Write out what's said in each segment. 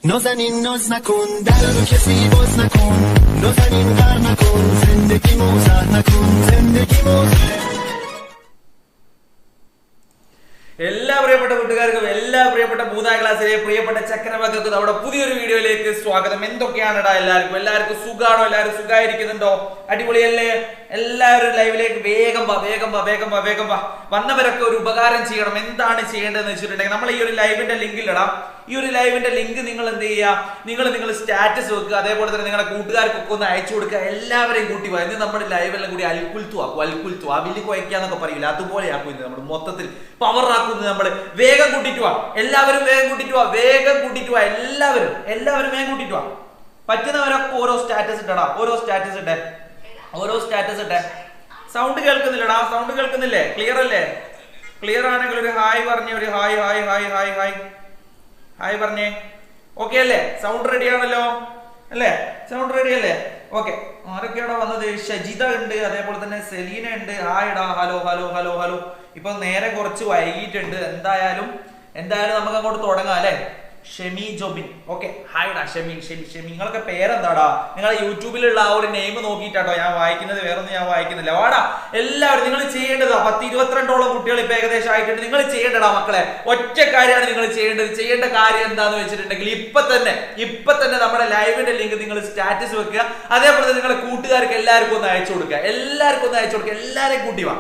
نازنین ناز نکن در رو کسی باز نکن نازنین غر نکن زندگی موزر نکن زندگی موزر എല്ലാ പ്രിയപ്പെട്ട കൂട്ടുകാർക്കും എല്ലാ പ്രിയപ്പെട്ട 3ാം ക്ലാസ്സിലെ പ്രിയപ്പെട്ട ചക്കരമക്കൾക്ക് നമ്മുടെ പുതിയൊരു വീഡിയോയിലേക്ക് സ്വാഗതം. എന്തൊക്കെയാണെടാ എല്ലാവർക്കും സുഖാണോ? എല്ലാവരും സുഖമായിരിക്കുന്നുണ്ടോ? അടിപൊളിയല്ലേ? എല്ലാവരും ലൈവിലേക്ക് വേഗം വാ. വന്നവരൊക്കെ ഒരു ഉപകാരം ചെയ്യണം. എന്താണ് ചെയ്യേണ്ടതെന്ന് വെച്ചിട്ടുണ്ടെങ്കിൽ നമ്മൾ ഈ ഒരു ലൈവിന്റെ ലിങ്കിൽ ഇടാം. ഈ ഒരു ലൈവിന്റെ ലിങ്ക് നിങ്ങൾ എന്ത് ചെയ്യുക? നിങ്ങൾ സ്റ്റാറ്റസ് വെക്കുക. അതേപോലെ തന്നെ നിങ്ങളുടെ കൂട്ടുകാർക്കൊക്കെ ഒന്ന് അയച്ചു കൊടുക്കുക. എല്ലാവരെയും കൂട്ടി വാ. ഇന്ന് നമ്മുടെ ലൈവെല്ലാം കൂടി അൽക്കുൽത്തു അവില് കുഴക്കാന്നൊക്കെ പറയില്ല, അതുപോലെ ആക്കും. നമ്മൾ മൊത്തത്തിൽ പവർ ആക്കുന്നത്. നമ്മൾ വേഗം കൂട്ടിട്ട് വാ. എല്ലാവരും വേഗം കൂട്ടിട്ട് വാ. എല്ലാവരും വേഗം കൂട്ടിട്ട് വാ. പറ്റുന്നവരൊക്കെ ഓരോ സ്റ്റാറ്റസ് ഇട്ടടാ. ഓരോ സ്റ്റാറ്റസ് ഇട്ടെ. സൗണ്ട് കേൾക്കുന്നില്ലടാ. സൗണ്ട് കേൾക്കുന്നില്ലേ? ക്ലിയർ അല്ലേ? ക്ലിയർ ആണെങ്കിൽ ഒരു ഹായ് പറഞ്ഞേ. ഒരു ഹായ് പറഞ്ഞേ. ഓക്കെ അല്ലേ? സൗണ്ട് റെഡി ആണല്ലോ അല്ലേ? സൗണ്ട് റെഡി അല്ലേ? ഓക്കെ. ആരൊക്കെയാണോ വന്നത്? ഷജിത ഉണ്ട്, അതേപോലെ തന്നെ സെലീന ഉണ്ട്. ഹായ്ടാ. ഹലോ. ഇപ്പൊ നേരെ കുറച്ച് വൈകിട്ടുണ്ട്. എന്തായാലും നമുക്ക് അങ്ങോട്ട് തുടങ്ങാം അല്ലെ? ഷെമി ജോബിൻ. ഓക്കെ. ഹായ്ടാ ഷെമി. നിങ്ങളൊക്കെ പേരെന്താടാ? നിങ്ങളെ യൂട്യൂബിലുള്ള ആ ഒരു നെയിം നോക്കിയിട്ടാട്ടോ ഞാൻ വായിക്കുന്നത്, വേറൊന്നും ഞാൻ വായിക്കുന്നില്ല. വാടാ എല്ലാവരും. നിങ്ങൾ ചെയ്യേണ്ടതാ 10-22ഓളം കുട്ടികൾ ഇപ്പൊ ഏകദേശം ആയിട്ടുണ്ട്. നിങ്ങൾ ചെയ്യേണ്ടടാ മക്കളെ. ഒറ്റ കാര്യമാണ് നിങ്ങൾ ചെയ്യേണ്ടത്. ചെയ്യേണ്ട കാര്യം എന്താന്ന് വെച്ചിട്ടുണ്ടെങ്കിൽ ഇപ്പൊ തന്നെ നമ്മുടെ ലൈവിന്റെ ലിങ്ക് നിങ്ങൾ സ്റ്റാറ്റസ് വെക്കുക. അതേപോലെ തന്നെ നിങ്ങളുടെ കൂട്ടുകാർക്ക് എല്ലാവർക്കും ഒന്ന് അയച്ചു കൊടുക്കുക. എല്ലാവരെയും കൂട്ടി വാ.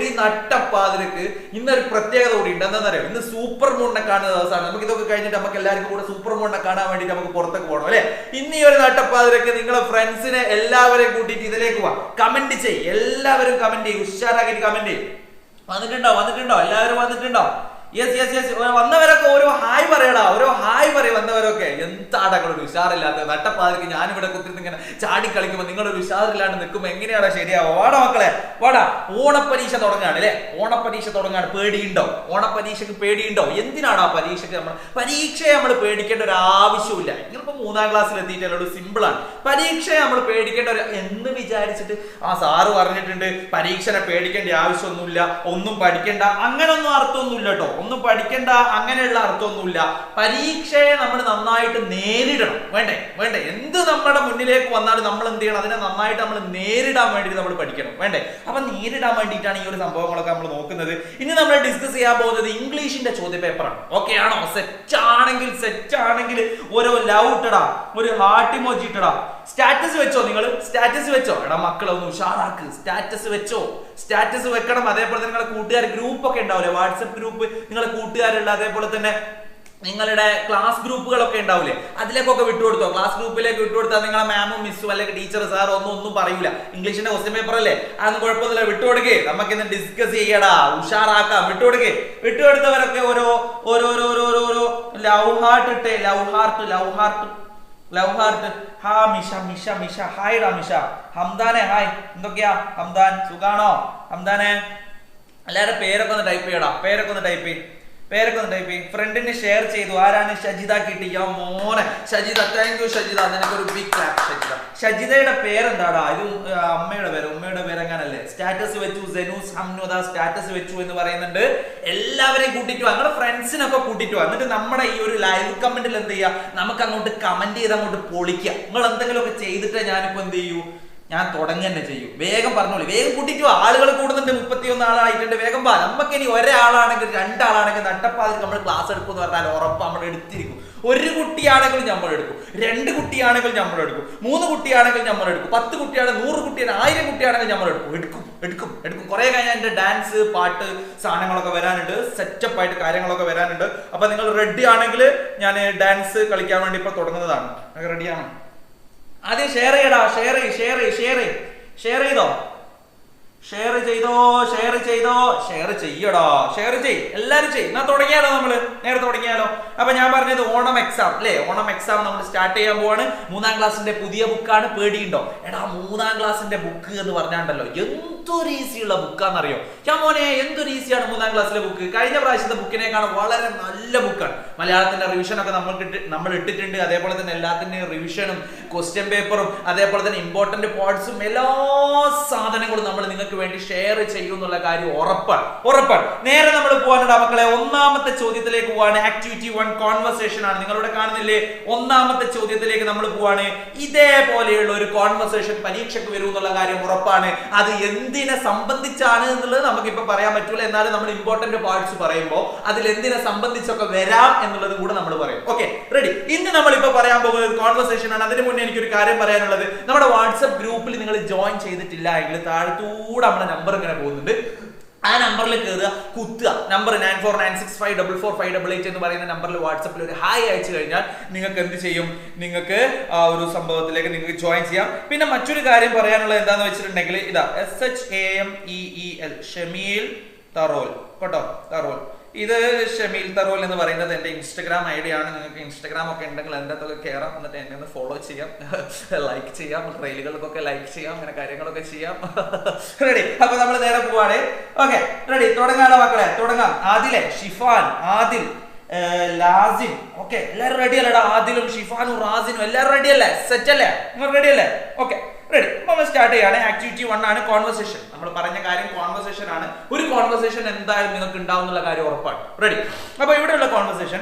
ഈ നട്ടപ്പാതിരക്ക് ഇന്നൊരു പ്രത്യേകത കൂടി ഉണ്ട്. എന്താണെന്നറിയോ? ഇന്ന് സൂപ്പർ മൂണിനെ കാണുന്ന ദിവസമാണ്. നമുക്ക് ഇതൊക്കെ കഴിഞ്ഞിട്ട് നമുക്ക് എല്ലാവർക്കും കൂടെ സൂപ്പർ മൂണിനെ കാണാൻ വേണ്ടിട്ട് നമുക്ക് പുറത്തേക്ക് പോകണം അല്ലെ? ഇനി ഒരു നട്ടപ്പാതിരക്ക് നിങ്ങളെ ഫ്രണ്ട്സിനെ എല്ലാവരെയും കൂട്ടിയിട്ട് ഇതിലേക്ക് പോവാ. കമന്റ് ചെയ്യ്. എല്ലാവരും കമന്റ് ചെയ്യും. ഉഷാറാക്കിട്ട് കമന്റ് ചെയ്യും. വന്നിട്ടുണ്ടോ? എല്ലാവരും വന്നിട്ടുണ്ടോ? യെസ്. വന്നവരൊക്കെ ഓരോ ഹായ് പറയടാ. വന്നവരൊക്കെ. എന്താടാ ഒരു ഉഷാറില്ലാത്ത നട്ടപ്പാതിരിക്ക് ഞാനിവിടെ കുത്തിരുന്ന് ഇങ്ങനെ ചാടി കളിക്കുമ്പോ നിങ്ങളൊരു ഉഷാറില്ലാണ്ട് നിൽക്കുമ്പോ എങ്ങനെയാടാ ശരിയാവോ? വാടാ മക്കളെ വാടാ. ഓണപ്പരീക്ഷ തുടങ്ങാണ് അല്ലെ? പേടിയുണ്ടോ? ഓണപ്പരീക്ഷക്ക് പേടിയുണ്ടോ? എന്തിനാടാ പരീക്ഷയെ നമ്മൾ പേടിക്കേണ്ട ഒരു ആവശ്യമില്ല. നിങ്ങളിപ്പോ 3ാം ക്ലാസ്സിൽ എത്തിയിട്ടുള്ള സിമ്പിൾ ആണ്. പരീക്ഷയെ നമ്മൾ പേടിക്കേണ്ട ഒരു എന്ന് വിചാരിച്ചിട്ട് സാറ് പറഞ്ഞിട്ടുണ്ട് പരീക്ഷനെ പേടിക്കേണ്ട ആവശ്യമൊന്നുമില്ല, ഒന്നും പഠിക്കേണ്ട, അങ്ങനൊന്നും അർത്ഥമൊന്നുമില്ല കേട്ടോ. ഒന്നും പഠിക്കേണ്ട അങ്ങനെയുള്ള അർത്ഥമൊന്നുമില്ല. പരീക്ഷയെ നമ്മൾ നന്നായിട്ട് നേരിടണം. വേണ്ടേ? എന്ത് നമ്മുടെ മുന്നിലേക്ക് വന്നാലും നമ്മൾ എന്ത് ചെയ്യണം? അതിനെ നന്നായിട്ട് നമ്മൾ നേരിടാൻ വേണ്ടിയിട്ട് നമ്മൾ പഠിക്കണം. വേണ്ടേ? അപ്പൊ നേരിടാൻ വേണ്ടിയിട്ടാണ് ഈ ഒരു സംഭവങ്ങളൊക്കെ നമ്മൾ നോക്കുന്നത്. ഇനി നമ്മൾ ഡിസ്കസ് ചെയ്യാൻ പോകുന്നത് ഇംഗ്ലീഷിന്റെ ചോദ്യ പേപ്പറാണ്. ഓക്കെ ആണോ? സെറ്റ് ആണെങ്കിൽ ഓരോ ലവ് ഇട്ടടാ, ഒരു ഹാർട്ട് ഇമോജി ഇട്ടടാ. സ്റ്റാറ്റസ് വെച്ചോ? നിങ്ങൾ സ്റ്റാറ്റസ് വെച്ചോ? എടാ മക്കളെ ഒന്ന് ഉഷാറാക്ക്. സ്റ്റാറ്റസ് വെക്കണം. അതേപോലെ തന്നെ നിങ്ങളുടെ കൂട്ടുകാർ ഗ്രൂപ്പ് ഒക്കെ ഉണ്ടാവില്ലേ? വാട്സപ്പ് ഗ്രൂപ്പ് നിങ്ങളുടെ കൂട്ടുകാരുള്ള, അതേപോലെ തന്നെ നിങ്ങളുടെ ക്ലാസ് ഗ്രൂപ്പുകളൊക്കെ ഉണ്ടാവില്ലേ? അതിലേക്കൊക്കെ വിട്ടുകൊടുത്തോ. ക്ലാസ് ഗ്രൂപ്പിലേക്ക് വിട്ടുകൊടുത്താൽ നിങ്ങളെ മാമും മിസ്സും അല്ലെങ്കിൽ ടീച്ചർ സാർ ഒന്നും പറയൂല. ഇംഗ്ലീഷിന്റെ ക്വസ്റ്റ്യൻ പേപ്പർ അല്ലേ? അതൊന്നും കുഴപ്പമൊന്നുമില്ല. വിട്ടുകൊടുക്കേ. നമുക്ക് ഇന്ന് ഡിസ്കസ് ചെയ്യടാ. ഉഷാറാക്കാം. വിട്ടുകൊടുത്തവരൊക്കെ ഓരോ ലവ് ഹാർട്ട് ഇട്ടേ. Love heart. മിഷ. ഹായ്ടാ മിഷ. ഹംദാനെ ഹായ്. എന്തൊക്കെയാ ഹംദാൻ? സുഖാണോ ഹംദാനെ? എല്ലാവരുടെ പേരൊക്കെ ഒന്ന് ടൈപ്പ് ചെയ്യടാ. പേരൊക്കെ ഒന്ന് ടൈപ്പ് ചെയ്യും. ഫ്രണ്ടിന് ഷെയർ ചെയ്തു. ആരാണ്? ഷജിത കിട്ടി. മോനെ ഷജിത, താങ്ക് യു ഷജിത. നിനക്കൊരു ബിഗ് ക്ലാപ്പ്. ഷജിതയുടെ പേരെന്താടാ? ഇത് ഉമ്മയുടെ പേര് എങ്ങനല്ലേ? സ്റ്റാറ്റസ് വെച്ചു. സെനൂസ് ഹംനുദ സ്റ്റാറ്റസ് വെച്ചു എന്ന് പറയുന്നുണ്ട്. എല്ലാവരെയും കൂട്ടിട്ട് വാ. നിങ്ങളുടെ ഫ്രണ്ട്സിനൊക്കെ കൂട്ടിട്ട് വാ. എന്നിട്ട് നമ്മുടെ ഈ ഒരു ലൈവ് കമന്റിൽ എന്ത് ചെയ്യുക? നമുക്ക് അങ്ങോട്ട് കമന്റ് ചെയ്ത് അങ്ങോട്ട് പൊളിക്കുക. നിങ്ങൾ എന്തെങ്കിലുമൊക്കെ ചെയ്തിട്ട് ഞാനിപ്പോ എന്ത് ചെയ്യൂ? ഞാൻ തുടങ്ങി തന്നെ ചെയ്യും. വേഗം പറഞ്ഞോളൂ. വേഗം കൂട്ടിട്ട് വാ. ആളുകൾ കൂടുന്നുണ്ട്. 31 ആളായിട്ടുണ്ട്. വേഗം വാ. നമുക്ക് ഇനി ഒരാളാണെങ്കിൽ 2 ആളാണെങ്കിൽ നട്ടപ്പാതിൽ നമ്മൾ ക്ലാസ് എടുക്കുമെന്ന് പറഞ്ഞാൽ ഉറപ്പ് നമ്മൾ എടുത്തിരിക്കും. 1 കുട്ടിയാണെങ്കിൽ നമ്മൾ എടുക്കും, 2 കുട്ടിയാണെങ്കിൽ നമ്മൾ എടുക്കും, 3 കുട്ടിയാണെങ്കിൽ നമ്മൾ എടുക്കും, 10 കുട്ടിയാണെങ്കിൽ 100 കുട്ടിയാണെങ്കിൽ 1000 കുട്ടിയാണെങ്കിൽ നമ്മൾ എടുക്കും. കുറെ കഴിഞ്ഞാൽ എന്റെ ഡാൻസ് പാട്ട് സാധനങ്ങളൊക്കെ വരാനുണ്ട്. സെറ്റപ്പ് ആയിട്ട് കാര്യങ്ങളൊക്കെ വരാനുണ്ട്. അപ്പൊ നിങ്ങൾ റെഡി ആണെങ്കിൽ ഞാൻ ഡാൻസ് കളിക്കാൻ വേണ്ടി ഇപ്പൊ തുടങ്ങുന്നതാണ്. റെഡിയാണ്? ആദ്യം ഷെയർ ചെയ്യടാ. ഷെയർ ചെയ്തോ? എല്ലാരും ചെയ്. എന്നാ തുടങ്ങിയാലോ? നേരെ തുടങ്ങിയാലോ? അപ്പൊ ഞാൻ പറഞ്ഞത് ഓണം എക്സാം അല്ലെ? ഓണം എക്സാം നമ്മൾ സ്റ്റാർട്ട് ചെയ്യാൻ പോവാണ്. 3ാം ക്ലാസ്സിന്റെ പുതിയ ബുക്കാണ്. പേടിയുണ്ടോ? എടാ 3ാം ക്ലാസ്സിന്റെ ബുക്ക് എന്ന് പറഞ്ഞാണ്ടല്ലോ എന്തൊരു ഈസിയുള്ള ബുക്കാന്നറിയോ? ഞാൻ മോനെ എന്തൊരു ഈസിയാണ് 3ാം ക്ലാസ്സിലെ ബുക്ക് കഴിഞ്ഞ പ്രാവശ്യത്തെ ബുക്കിനേക്കാണ് വളരെ നല്ല ബുക്കാണ്. മലയാളത്തിന്റെ റിവിഷൻ ഒക്കെ നമ്മൾ ഇട്ടിട്ടുണ്ട്. അതേപോലെ തന്നെ എല്ലാത്തിന്റെയും റിവിഷനും ക്വസ്റ്റ്യൻ പേപ്പറും അതേപോലെ തന്നെ ഇമ്പോർട്ടന്റ് പോയിന്റ്സും എല്ലാ സാധനങ്ങളും നമ്മൾ നിങ്ങൾക്ക് വേണ്ടി ഷെയർ ചെയ്യും എന്നുള്ള കാര്യം ഉറപ്പാണ്. നേരെ നമ്മൾ പോകാനുണ്ട് മക്കളെ. ഒന്നാമത്തെ ചോദ്യത്തിലേക്ക് പോവാണ്. ആക്ടിവിറ്റി 1 കോൺവെർസേഷൻ ആണ്. നിങ്ങളിവിടെ കാണുന്നില്ലേ? ഒന്നാമത്തെ ചോദ്യത്തിലേക്ക് നമ്മൾ പോവാണ്. ഇതേപോലെയുള്ള ഒരു കോൺവെർസേഷൻ പരീക്ഷയ്ക്ക് വരും എന്നുള്ള കാര്യം ഉറപ്പാണ്. അത് എന്തിനെ സംബന്ധിച്ചാണ് എന്നുള്ളത് നമുക്കിപ്പോ പറയാൻ പറ്റൂല. എന്നാലും നമ്മൾ ഇമ്പോർട്ടന്റ് പോയിന്റ്സ് പറയുമ്പോൾ അതിൽ എന്തിനെ സംബന്ധിച്ചൊക്കെ വരാം എന്നുള്ളത് കൂടെ നമ്മൾ പറയും. Okay, ready? ഇന്ന് നമ്മൾ ഇപ്പൊ പറയാൻ പോകുന്നത് ഒരു കോൺവെർസേഷൻ ആണ്. അതിന് മുന്നേ എനിക്കൊരു കാര്യം പറയാനുള്ളത്, നമ്മുടെ വാട്സ്ആപ്പ് ഗ്രൂപ്പിൽ നിങ്ങൾ ജോയിൻ ചെയ്തിട്ടില്ല എങ്കിൽ താഴത്തൂടെ നമ്മുടെ നമ്പർ ഇങ്ങനെ പോകുന്നുണ്ട്. ആ നമ്പറിൽ കയറുക, കുത്തുക. നമ്പർ 9496544588 എന്ന് പറയുന്ന നമ്പറിൽ വാട്സപ്പിൽ ഒരു ഹായ് അയച്ചു കഴിഞ്ഞാൽ നിങ്ങൾക്ക് എന്ത് ചെയ്യും? നിങ്ങൾക്ക് ആ ഒരു സംഭവത്തിലേക്ക് നിങ്ങൾക്ക് ജോയിൻ ചെയ്യാം. പിന്നെ മറ്റൊരു കാര്യം പറയാനുള്ളത് എന്താന്ന് വെച്ചിട്ടുണ്ടെങ്കിൽ ഇതാ SHAMEEL ഷമീൽ തറോൽ കേട്ടോ, തറോൽ. ഇത് ഷമീൽ തറോൽ എന്ന് പറയുന്നത് എന്റെ ഇൻസ്റ്റഗ്രാം ഐഡി ആണ്. നിങ്ങൾക്ക് ഇൻസ്റ്റഗ്രാം ഒക്കെ ഉണ്ടെങ്കിൽ എൻ്റെ അകത്തൊക്കെ കയറാം, എന്നിട്ട് എന്നെ ഒന്ന് ഫോളോ ചെയ്യാം, ലൈക്ക് ചെയ്യാം, റീലുകൾക്കൊക്കെ ലൈക്ക് ചെയ്യാം, അങ്ങനെ കാര്യങ്ങളൊക്കെ ചെയ്യാം. റെഡി? അപ്പൊ നമ്മൾ നേരെ പോവാണ്. Okay, ready? തുടങ്ങാണോ മക്കളെ? തുടങ്ങാം. ആദിലെ, ഷിഫാൻ, ആദിൽ, ലാസിൻ. ഓക്കെ, എല്ലാവരും റെഡി അല്ലേടാ? ആദിലും ഷിഫാനും റാസിനും എല്ലാവരും റെഡി അല്ലേ? സെറ്റ് അല്ലേ? നിങ്ങൾ റെഡി അല്ലേ? Okay, ready? നമ്മൾ സ്റ്റാർട്ട് ചെയ്യാണ്. ആക്ടിവിറ്റി 1 ആണ് കോൺവെർസേഷൻ. നമ്മൾ പറഞ്ഞ കാര്യം കോൺവെർസേഷൻ ആണ്. ഒരു കോൺവെർസേഷൻ എന്തായാലും നിങ്ങൾക്ക് ഉണ്ടാവും എന്നുള്ള കാര്യം ഉറപ്പാണ്. റെഡി? അപ്പൊ ഇവിടെയുള്ള conversation,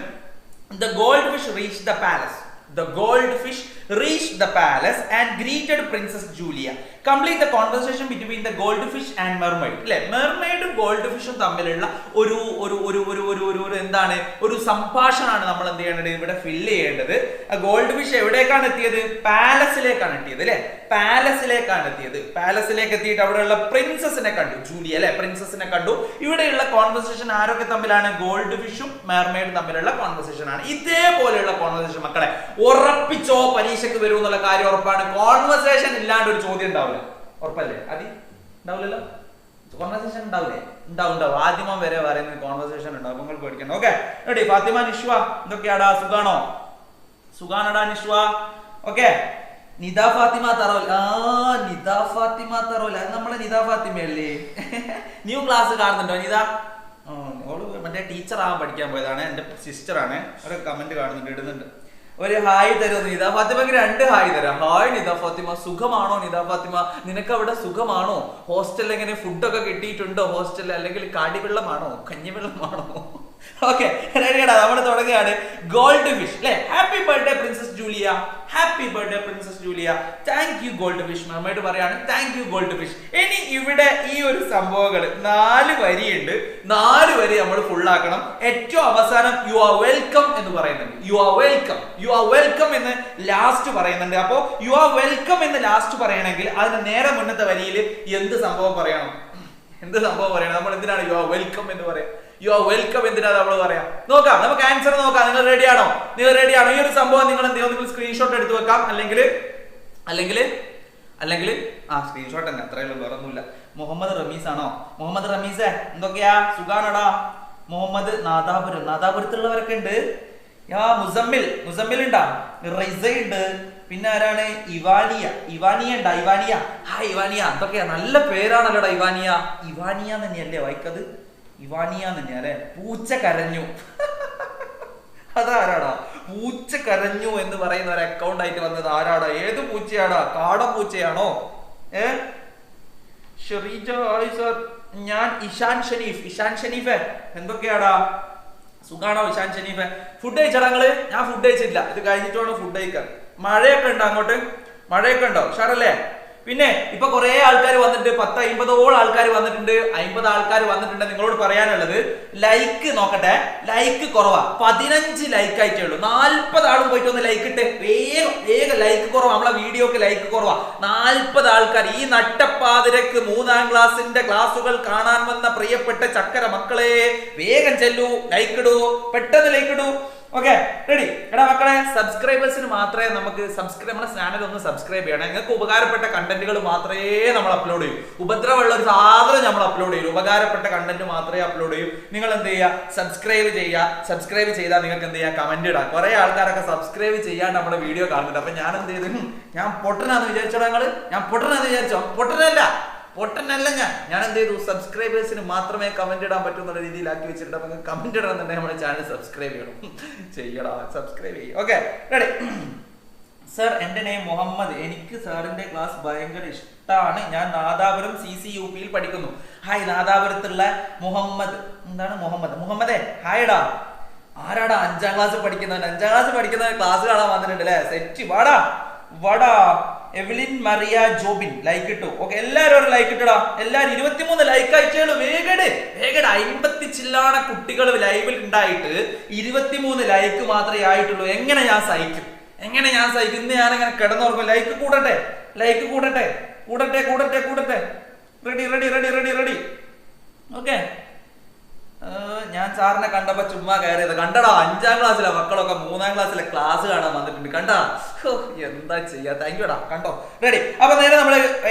the goldfish reached the palace. The goldfish reached the palace and greeted Princess Julia. Complete the conversation between the goldfish and mermaid. അല്ലേ? മെർമെയ്ഡും ഗോൾഡ് തമ്മിലുള്ള ഒരു എന്താണ്, ഒരു സംഭാഷണമാണ് നമ്മൾ എന്ത് ചെയ്യേണ്ടത്? ഇവിടെ ഫില്ല് ചെയ്യേണ്ടത്. ഗോൾഡ് ഫിഷ് എവിടേക്കാണ് എത്തിയത്? പാലസിലേക്കാണ് എത്തിയത് അല്ലെ? പാലസിലേക്കാണ് എത്തിയത്. പാലസിലേക്ക് എത്തിയിട്ട് അവിടെയുള്ള പ്രിൻസസിനെ കണ്ടു, ജൂലിയ അല്ലെ? പ്രിൻസസിനെ കണ്ടു. ഇവിടെയുള്ള കോൺവെർസേഷൻ ആരൊക്കെ തമ്മിലാണ്? ഗോൾഡ് ഫിഷും മെർമെയ്ഡും തമ്മിലുള്ള കോൺവെർസേഷൻ ആണ്. ഇതേപോലെയുള്ള കോൺവെർസേഷൻ മക്കളെ ഉറപ്പിച്ചോ പരീക്ഷയ്ക്ക് വരും എന്നുള്ള കാര്യം ഉറപ്പാണ്. കോൺവെർസേഷൻ ഇല്ലാണ്ട് ഒരു ചോദ്യം ഉണ്ടാവില്ല. ഉറപ്പല്ലേ? അതി ഉണ്ടാവില്ലല്ലോ? കോൺവെർസേഷൻ ഉണ്ടാവില്ലേ? ഉണ്ടാവും. ആദ്യമം വരെ പറയുന്നത് കോൺവെർസേഷൻ ഉണ്ടാവും. നിങ്ങൾ പേടിക്കണം. Okay, ready? ഫാത്തിമ, നിഷ്വ, എന്തൊക്കെയാടാ? സുഖാണോ? സുഖാനടാ നിഷ്വ? ഓക്കെ. നിദ ഫാത്തിമ തറോൽ. നിദ ഫാത്തിമ തറോൽ, അത് നമ്മളെ നിദ ഫാത്തിമയല്ലേ? ന്യൂ ക്ലാസ് കാണുന്നുണ്ടോ നിദ? ഓള് മറ്റേ ടീച്ചർ ആവാൻ പഠിക്കാൻ പോയതാണ്. എന്റെ സിസ്റ്റർ ആണ്. ഒരു കമന്റ് കാണുന്നുണ്ട്, ഇടുന്നുണ്ട്. ഒരു ഹായ് തരുമോ നിദ ഫാത്തിമക്ക്? 2 ഹായ് തരാം. ഹായ് നിദ ഫാത്തിമ, സുഖമാണോ നിദ ഫാത്തിമ? നിനക്ക് അവിടെ സുഖമാണോ? ഹോസ്റ്റലിൽ എങ്ങനെ ഫുഡൊക്കെ കിട്ടിയിട്ടുണ്ടോ? ഹോസ്റ്റലിൽ അല്ലെങ്കിൽ കാടിവെള്ളമാണോ കഞ്ഞിവെള്ളമാണോ? ഓക്കെ, റെഡിയാടാ? നമ്മൾ തുടങ്ങുകയാണ്. ഗോൾഡ് ഫിഷ് അല്ലെ? Happy birthday princess Julia. Happy birthday princess Julia. Thank you gold fish. Mermaid പറയാണ് താങ്ക് യു ഗോൾഡ് ഫിഷ്. ഇനി ഇവിടെ ഈ ഒരു സംഭവങ്ങൾ 4 വരിയുണ്ട്. 4 വരി നമ്മൾ ഫുള്ളാക്കണം. ഏറ്റവും അവസാനം യു ആർ വെൽക്കം എന്ന് പറയുന്നുണ്ട്. യു ആർ വെൽക്കം എന്ന് ലാസ്റ്റ് പറയുന്നുണ്ട്. അപ്പോ യു ആർ വെൽക്കം എന്ന് ലാസ്റ്റ് പറയണമെങ്കിൽ അതിന് നേരെ മുന്നത്തെ വരിയിൽ എന്ത് സംഭവം പറയണം? നമ്മൾ എന്തിനാണ് യു ആർ വെൽക്കം എന്ന് പറയാം? യു ആർ വെൽക്കം എന്തിനാണ് നമ്മൾ പറയാം? നോക്കാം, നമുക്ക് ആൻസർ നോക്കാം. നിങ്ങൾ റെഡിയാണോ? ഈ ഒരു സംഭവം നിങ്ങൾ എന്ത് ചെയ്യും? നിങ്ങൾ സ്ക്രീൻഷോട്ട് എടുത്ത് വെക്കാം. അല്ലെങ്കിൽ സ്ക്രീൻഷോട്ട് തന്നെ, അത്രയല്ലോ, വേറൊന്നുമില്ല. മുഹമ്മദ് റമീസ് ആണോ? മുഹമ്മദ് റമീസേ, എന്തൊക്കെയാ? സുഖാണോടാ? മുഹമ്മദ് നാദാപുരത്തുള്ളവരൊക്കെ ഉണ്ട്. മുസമ്മിൽ ഉണ്ടാ? റിസ ഉണ്ട്. പിന്നെ ആരാണ്? ഇവാനിയ ഉണ്ടാ? ഹായ് ഇവാനിയ, എന്തൊക്കെയാ? നല്ല പേരാണല്ലോടാ ഇവാനിയ തന്നെയല്ലേ വായിക്കത്? ഇവാനിയ തന്നെയാ അല്ലെ? പൂച്ച കരഞ്ഞു. അതാരാടാ? പൂച്ച കരഞ്ഞു എന്ന് പറയുന്ന ഒരു അക്കൗണ്ട് ആയിട്ട് വന്നത് ആരാടാ? ഏത് പൂച്ചയാടാ? കാടൻ പൂച്ചയാണോ? Shereeja hi sir. ഞാൻ ഇഷാൻ ഷെരീഫെ, എന്തൊക്കെയാടാ? സുഖാണോ ഇഷാൻ ഷെരീഫെ? ഫുഡ് കഴിച്ചാടാ നിങ്ങള്? ഞാൻ ഫുഡ് കഴിച്ചിട്ടില്ല. ഇത് കഴിഞ്ഞിട്ട് വേണം ഫുഡ് കഴിക്കാൻ. മഴയൊക്കെ ഉണ്ടോ അങ്ങോട്ട്? മഴയൊക്കെ ഉണ്ടോ? ഉഷാറല്ലേ? പിന്നെ ഇപ്പൊ കുറെ ആൾക്കാർ വന്നിട്ടുണ്ട്. 10-50ഓളം ആൾക്കാർ വന്നിട്ടുണ്ട്. 50 ആൾക്കാർ വന്നിട്ടുണ്ട്. നിങ്ങളോട് പറയാനുള്ളത്, ലൈക്ക് നോക്കട്ടെ. ലൈക്ക് കുറവാ, 15 ലൈക്ക് ആയിട്ടേ ഉള്ളൂ. 40 ആളും പോയിട്ട് ഒന്ന് ലൈക്ക് ഇട്ട്. വേഗം ലൈക്ക് കുറവാ. നമ്മളെ വീഡിയോക്ക് ലൈക്ക് കുറവാ. 40 ആൾക്കാർ. ഈ നട്ടപ്പാതിരക്ക് 3ാം ക്ലാസ്സിന്റെ ക്ലാസ്സുകൾ കാണാൻ വന്ന പ്രിയപ്പെട്ട ചക്കര മക്കളെ, വേഗം ചെല്ലൂ, ലൈക്ക് ഇടൂ, പെട്ടെന്ന് ലൈക്ക് ഇടൂ. Okay, ready? എടാ മക്കളെ, സബ്സ്ക്രൈബേഴ്സിന് മാത്രമേ നമ്മുടെ ചാനൽ ഒന്ന് സബ്സ്ക്രൈബ് ചെയ്യണം. നിങ്ങൾക്ക് ഉപകാരപ്പെട്ട കണ്ടന്റുകൾ മാത്രമേ നമ്മൾ അപ്ലോഡ് ചെയ്യൂ. ഉപദ്രവമുള്ള ഒരു സാധനം നമ്മൾ അപ്ലോഡ് ചെയ്യൂ. ഉപകാരപ്പെട്ട കണ്ടന്റ് മാത്രമേ അപ്ലോഡ് ചെയ്യൂ. നിങ്ങൾ എന്ത് ചെയ്യുക? സബ്സ്ക്രൈബ് ചെയ്താൽ നിങ്ങൾക്ക് എന്ത് ചെയ്യുക? കമന്റ് ഇടാം. കുറെ ആൾക്കാരൊക്കെ സബ്സ്ക്രൈബ് ചെയ്യാണ്ട് നമ്മുടെ വീഡിയോ കാണുന്നുണ്ട്. അപ്പൊ ഞാൻ എന്ത് ചെയ്തു? ഞാൻ പൊട്ടനാന്ന് വിചാരിച്ചോ? ഞാൻ പൊട്ടനാന്ന് വിചാരിച്ചോ? പൊട്ടനല്ല, പൊട്ടനല്ല ഞാൻ എന്ത് ചെയ്തു, സബ്സ്ക്രൈബേഴ്സിന് മാത്രമേ കമന്റ് ഇടാൻ പറ്റുന്ന രീതിയിലാക്കി വെച്ചിട്ടുണ്ട്. അപ്പൊ കമന്റ് ഇടണമെന്നുണ്ടെങ്കിൽ നമ്മുടെ ചാനൽ സബ്സ്ക്രൈബ് ചെയ്യണം, സബ്സ്ക്രൈബ് ചെയ്യും. Okay, ready. സർ, എൻ്റെ നെയിം മുഹമ്മദ്. എനിക്ക് സാറിന്റെ ക്ലാസ് ഭയങ്കര ഇഷ്ടമാണ്. ഞാൻ നാദാപുരം CCUP പഠിക്കുന്നു. ഹായ്, നാദാപുരത്തുള്ള മുഹമ്മദ്. എന്താണ് മുഹമ്മദേ, ഹായ്ടാ. ആരാടാ 5ാം ക്ലാസ് പഠിക്കുന്നവൻ? 5ാം ക്ലാസ് പഠിക്കുന്നവൻ ക്ലാസ് കാണാൻ വന്നിട്ടുണ്ട് അല്ലേ? സെറ്റ്. വടാ എവലിൻ മറിയ ജോബിൻ ലൈക്ക് ഇട്ടു. ഓക്കെ, എല്ലാരും ഒരു ലൈക്ക് ഇട്ടടാ. എല്ലാരും 23 ലൈക്ക് അയച്ചേളൂ. വേഗട് 50 ചില്ലാണ് കുട്ടികൾ ലൈവിൽ ഉണ്ടായിട്ട് 23 ലൈക്ക് മാത്രമേ ആയിട്ടുള്ളൂ. എങ്ങനെ ഞാൻ സഹിക്കും? ഇന്ന് ഞാനങ്ങനെ കിടന്നുറങ്ങും. ലൈക്ക് കൂടട്ടെ. റെഡി. ഓക്കെ, ഞാൻ സാറിനെ കണ്ടപ്പോ ചുമ്മാ കയറിയത്. കണ്ടടാ, 5ാം ക്ലാസ്സിലെ മക്കളൊക്കെ 3ാം ക്ലാസ്സിലെ ക്ലാസ് കാണാൻ വന്നിട്ടുണ്ട്. കണ്ടാ, എന്താ ചെയ്യാ. താങ്ക് യുടാ. കണ്ടോ, റെഡി. അപ്പൊ നേരെ നമ്മള്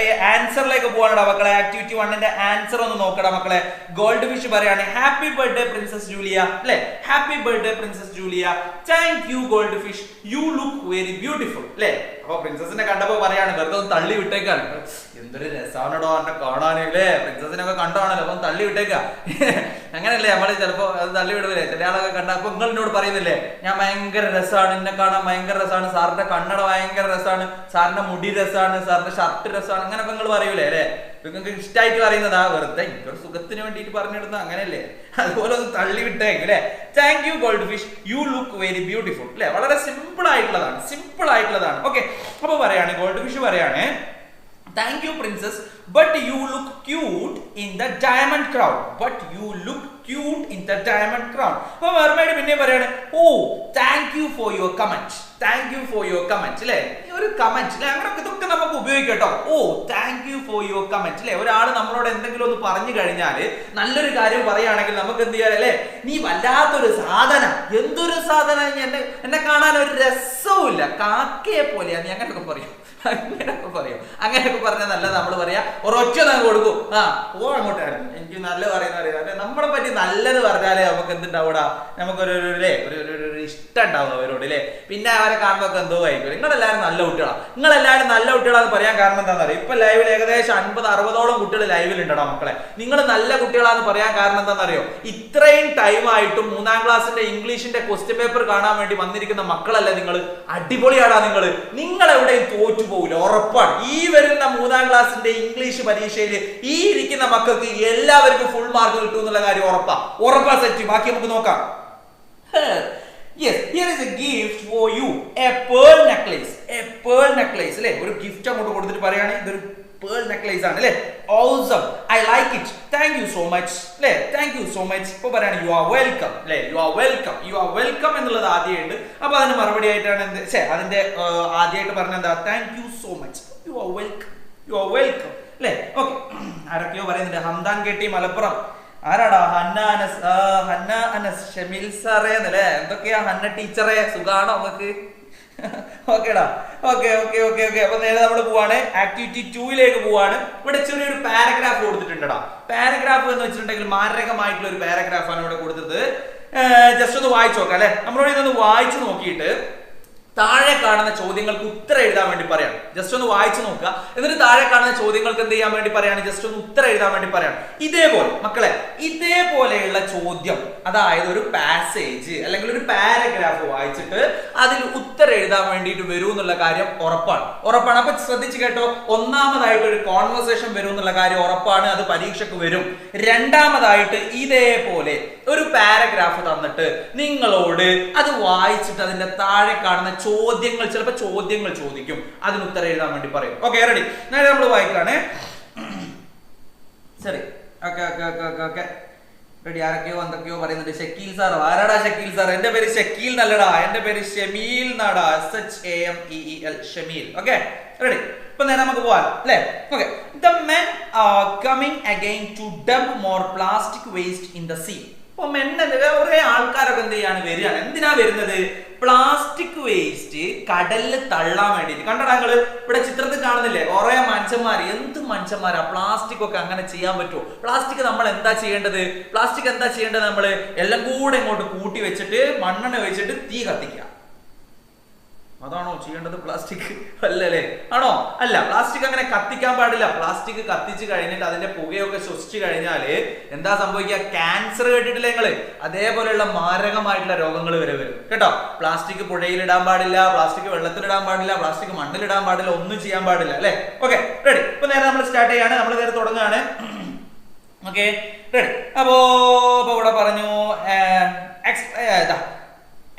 ആൻസറിലേക്ക് പോവാനടാ മക്കളെ. ആക്ടിവിറ്റി 1ന്റെ ആൻസർ ഒന്ന് നോക്കടാ മക്കളെ. ഗോൾഡ് ഫിഷ് പറയാണ് ഹാപ്പി ബർത്ത്ഡേ പ്രിൻസസ് ജൂലിയ അല്ലെ? Happy birthday princess Julia. Thank you gold fish, you look very beautiful അല്ലെ? അപ്പൊ പ്രിൻസസിനെ കണ്ടപ്പോ പറയാണ്, വെറുതെ ഒന്ന് തള്ളി വിട്ടേക്കാണ്. എന്തൊരു രസാണോ എന്നെ കാണാനല്ലേ? പ്രിൻസസിനൊക്കെ കണ്ടാണല്ലോ, അപ്പൊ തള്ളി വിട്ടേക്ക. അങ്ങനെയല്ലേ നമ്മള് ചിലപ്പോ അത് തള്ളി വിടുവല്ലേ? ചില ആളൊക്കെ കണ്ട. അപ്പൊ നിങ്ങൾ എന്നോട് പറയുന്നില്ലേ, ഞാൻ ഭയങ്കര രസമാണ്, എന്നെ കാണാൻ ഭയങ്കര രസമാണ്, സാറിന്റെ കണ്ണട ഭയങ്കര രസമാണ്, സാറിന്റെ മുടി രസമാണ്, സാറിന്റെ ഷർട്ട് രസമാണ്, അങ്ങനെയൊക്കെ നിങ്ങൾ പറയൂലേ അല്ലെ? നിങ്ങൾക്ക് ഇഷ്ടമായിട്ട് പറയുന്നതാ, വെറുതെ എനിക്കൊരു സുഖത്തിന് വേണ്ടിയിട്ട് പറഞ്ഞിടുന്ന അങ്ങനെയല്ലേ? അതുപോലെ ഒന്ന് തള്ളി വിട്ടേക്ക് അല്ലെ? Thank you gold fish, you look very beautiful അല്ലെ? വളരെ സിമ്പിൾ ആയിട്ടുള്ളതാണ്. ഓക്കെ, അപ്പൊ പറയാണ് ഗോൾഡ് ഫിഷ് പറയാണ്, thank you princess, but you look cute in the diamond crown. അപ്പൊ മെർമെയ്ഡ് പിന്നെ പറയാണ്, oh thank you for your comment അല്ലെ? ഒരു കമന്റ് അല്ലെ? അങ്ങനെ ഇതൊക്കെ നമുക്ക് ഉപയോഗിക്കാം കേട്ടോ. Oh thank you for your comment അല്ലെ? ഒരാൾ നമ്മളോട് എന്തെങ്കിലും ഒന്ന് പറഞ്ഞു കഴിഞ്ഞാല്, നല്ലൊരു കാര്യം പറയുകയാണെങ്കിൽ നമുക്ക് എന്ത് ചെയ്യാം അല്ലെ? നീ വല്ലാത്തൊരു സാധന, എന്തൊരു സാധന, എന്നെ കാണാൻ ഒരു രസവും ഇല്ല, കാക്കയെ പോലെയാ നീ, അങ്ങനെയൊക്കെ പറഞ്ഞാൽ നല്ല നമ്മൾ പറയാ ഒരൊറ്റ നമുക്ക് കൊടുക്കും. അങ്ങോട്ടായിരുന്നു എനിക്ക് നല്ല പറയുന്ന നമ്മളെ പറ്റി നല്ലത് പറഞ്ഞാലേ നമുക്ക് എന്തുണ്ടാവൂടാ, നമുക്കൊരു ഇഷ്ടം ഉണ്ടാവും അവരോട് അല്ലെ? പിന്നെ അവരെ കാണുമ്പോൾ എന്തോ ആയിരിക്കും. നിങ്ങളെല്ലാവരും നല്ല കുട്ടികളാന്ന് പറയാൻ കാരണം എന്താണെന്ന് അറിയാം? ഇപ്പൊ ലൈവിൽ ഏകദേശം 50-60ഓളം കുട്ടികൾ ലൈവിൽ ഉണ്ടോ മക്കളെ? നിങ്ങൾ നല്ല കുട്ടികളാന്ന് പറയാൻ കാരണം എന്താണെന്നറിയോ? ഇത്രയും ടൈം ആയിട്ടും 3ാം ക്ലാസ്സിന്റെ ഇംഗ്ലീഷിന്റെ ക്വസ്റ്റ്യൻ പേപ്പർ കാണാൻ വേണ്ടി വന്നിരിക്കുന്ന മക്കളല്ലേ നിങ്ങൾ? അടിപൊളിയാടാ നിങ്ങൾ എവിടെയും തോറ്റു പോകില്ല, ഉറപ്പാണ്. ഈ വരുന്ന 3ാം ക്ലാസ്സിന്റെ ഇംഗ്ലീഷ് പരീക്ഷയിൽ ഈ ഇരിക്കുന്ന മക്കൾക്ക് എല്ലാവർക്കും ഫുൾ മാർക്ക് കിട്ടും എന്നുള്ള കാര്യം ഉറപ്പാ സെറ്റ്. ബാക്കി നമുക്ക് നോക്കാം. Yes, here is a gift for you, a pearl necklace അല്ലേ? ഒരു ഗിഫ്റ്റ് അങ്ങോട്ട് കൊടുത്തിട്ട് പറയാണ്, ഇതൊരു pearl necklace ആണ് അല്ലേ? Awesome, I like it, thank you so much അല്ലേ? Thank you so much. ഇപ്പൊ പറയാണ് you are welcome അല്ലേ? You are welcome എന്നുള്ളത് ആദ്യമായിട്ട്. അപ്പൊ അതിന് മറുപടി ആയിട്ടാണ് അതിന്റെ ആദ്യമായിട്ട് പറഞ്ഞ എന്താ? Thank you so much, you are welcome അല്ലേ? ഓക്കെ, ആരൊക്കെയോ പറയുന്നുണ്ട്. ഹംദാൻ കെട്ടി മലപ്പുറം. ആരാടാ? ഹന്ന അനസ്, ഷമീൽ സാറേ എന്നല്ലേ? എന്തൊക്കെയാ ഹന്ന ടീച്ചറെ, സുഖാണോ നമുക്ക്? ഓക്കേടാ, ഓക്കെ. അപ്പൊ നേരെ നമ്മൾ പോവാണ് ആക്ടിവിറ്റി 2ലേക്ക് പോവാണ്. ഇവിടെ ചെറിയൊരു പാരഗ്രാഫ് കൊടുത്തിട്ടുണ്ടടാ. പാരഗ്രാഫ് എന്ന് വെച്ചിട്ടുണ്ടെങ്കിൽ മാരകമായിട്ടുള്ള ഒരു പാരഗ്രാഫാണ് ഇവിടെ കൊടുത്തത്. ജസ്റ്റ് ഒന്ന് വായിച്ചു നോക്കാം അല്ലെ? നമ്മളോട് ഇതൊന്ന് വായിച്ചു നോക്കിയിട്ട് താഴെ കാണുന്ന ചോദ്യങ്ങൾക്ക് ഉത്തരം എഴുതാൻ വേണ്ടി പറയാം. ജസ്റ്റ് ഒന്ന് വായിച്ചു നോക്കുക. എന്നിട്ട് താഴെ കാണുന്ന ചോദ്യങ്ങൾക്ക് എന്ത് ചെയ്യാൻ വേണ്ടി പറയാണ്? ജസ്റ്റ് ഒന്ന് ഉത്തരം എഴുതാൻ വേണ്ടി പറയാണ്. ഇതേപോലെ മക്കളെ, ഇതേപോലെയുള്ള ചോദ്യം, അതായത് ഒരു പാസേജ് അല്ലെങ്കിൽ ഒരു പാരഗ്രാഫ് വായിച്ചിട്ട് അതിൽ ഉത്തരം എഴുതാൻ വേണ്ടിയിട്ട് വരൂ എന്നുള്ള കാര്യം ഉറപ്പാണ്. അപ്പൊ ശ്രദ്ധിച്ചു കേട്ടോ. ഒന്നാമതായിട്ട് ഒരു കോൺവെർസേഷൻ വരും എന്നുള്ള കാര്യം ഉറപ്പാണ്, അത് പരീക്ഷയ്ക്ക് വരും. രണ്ടാമതായിട്ട് ഇതേപോലെ ഒരു പാരഗ്രാഫ് തന്നിട്ട് നിങ്ങളോട് അത് വായിച്ചിട്ട് അതിന്റെ താഴെ കാണുന്ന ചോദ്യങ്ങൾ, ചിലപ്പോൾ ചോദ്യങ്ങൾ ചോദിക്കും, അതിന് ഉത്തരം എഴുതാൻ വേണ്ടി പറയും. Okay, ready? നേരെ നമ്മൾ വായിക്കാണ്. ശരി, ഓക്കെ. റെഡി? ആരൊക്കെയോ എന്തൊക്കെയോ പറയുന്നുണ്ട്. ഷക്കീൽ സാർ. ആരാടാ ഷക്കീൽ സാർ? എന്റെ പേര് ഷക്കീൽ നല്ലടാ, എന്റെ പേര് ഷമീൽ നാടാ, SHAMEEL, ഷമീൽ. Okay, ready? ഇപ്പൊ നേരെ നമുക്ക് പോവാം അല്ലേ? Okay. The men are coming again to dump more plastic waste in the sea. അപ്പൊ കുറെ ആൾക്കാരൊക്കെ എന്ത് ചെയ്യാണ്? വരികയാണ്. എന്തിനാ വരുന്നത്? പ്ലാസ്റ്റിക് വേസ്റ്റ് കടലിൽ തള്ളാൻ വേണ്ടിയിട്ട്. കണ്ടടാ നിങ്ങള് ഇവിടെ ചിത്രത്തിൽ കാണുന്നില്ലേ? കുറെ മനുഷ്യന്മാര്. എന്ത് മനുഷ്യന്മാരാ? പ്ലാസ്റ്റിക് ഒക്കെ അങ്ങനെ ചെയ്യാൻ പറ്റുമോ? പ്ലാസ്റ്റിക് നമ്മൾ എന്താ ചെയ്യേണ്ടത്? നമ്മള് എല്ലാം കൂടെ ഇങ്ങോട്ട് കൂട്ടി വെച്ചിട്ട് മണ്ണെണ്ണ വെച്ചിട്ട് തീ കത്തിക്കുക. അതാണോ ചെയ്യേണ്ടത്? പ്ലാസ്റ്റിക് അല്ലല്ലേ? ആണോ? അല്ല. പ്ലാസ്റ്റിക് അങ്ങനെ കത്തിക്കാൻ പാടില്ല. പ്ലാസ്റ്റിക് കത്തിച്ച് കഴിഞ്ഞിട്ട് അതിന്റെ പുകയൊക്കെ ശ്വസിച്ചു കഴിഞ്ഞാല് എന്താ സംഭവിക്കുക? ക്യാൻസർ കേട്ടിട്ടില്ല നിങ്ങള്? അതേപോലെയുള്ള മാരകമായിട്ടുള്ള രോഗങ്ങൾ വരെ വരും കേട്ടോ. പ്ലാസ്റ്റിക് പുഴയിലിടാൻ പാടില്ല, പ്ലാസ്റ്റിക് വെള്ളത്തിലിടാൻ പാടില്ല, പ്ലാസ്റ്റിക് മണ്ണിലിടാൻ പാടില്ല, ഒന്നും ചെയ്യാൻ പാടില്ല അല്ലെ? Okay, ready. ഇപ്പൊ നേരെ നമ്മൾ സ്റ്റാർട്ട് ചെയ്യാണ്, നമ്മൾ നേരെ തുടങ്ങുകയാണ്. Okay, ready. അപ്പോ ഇവിടെ പറഞ്ഞു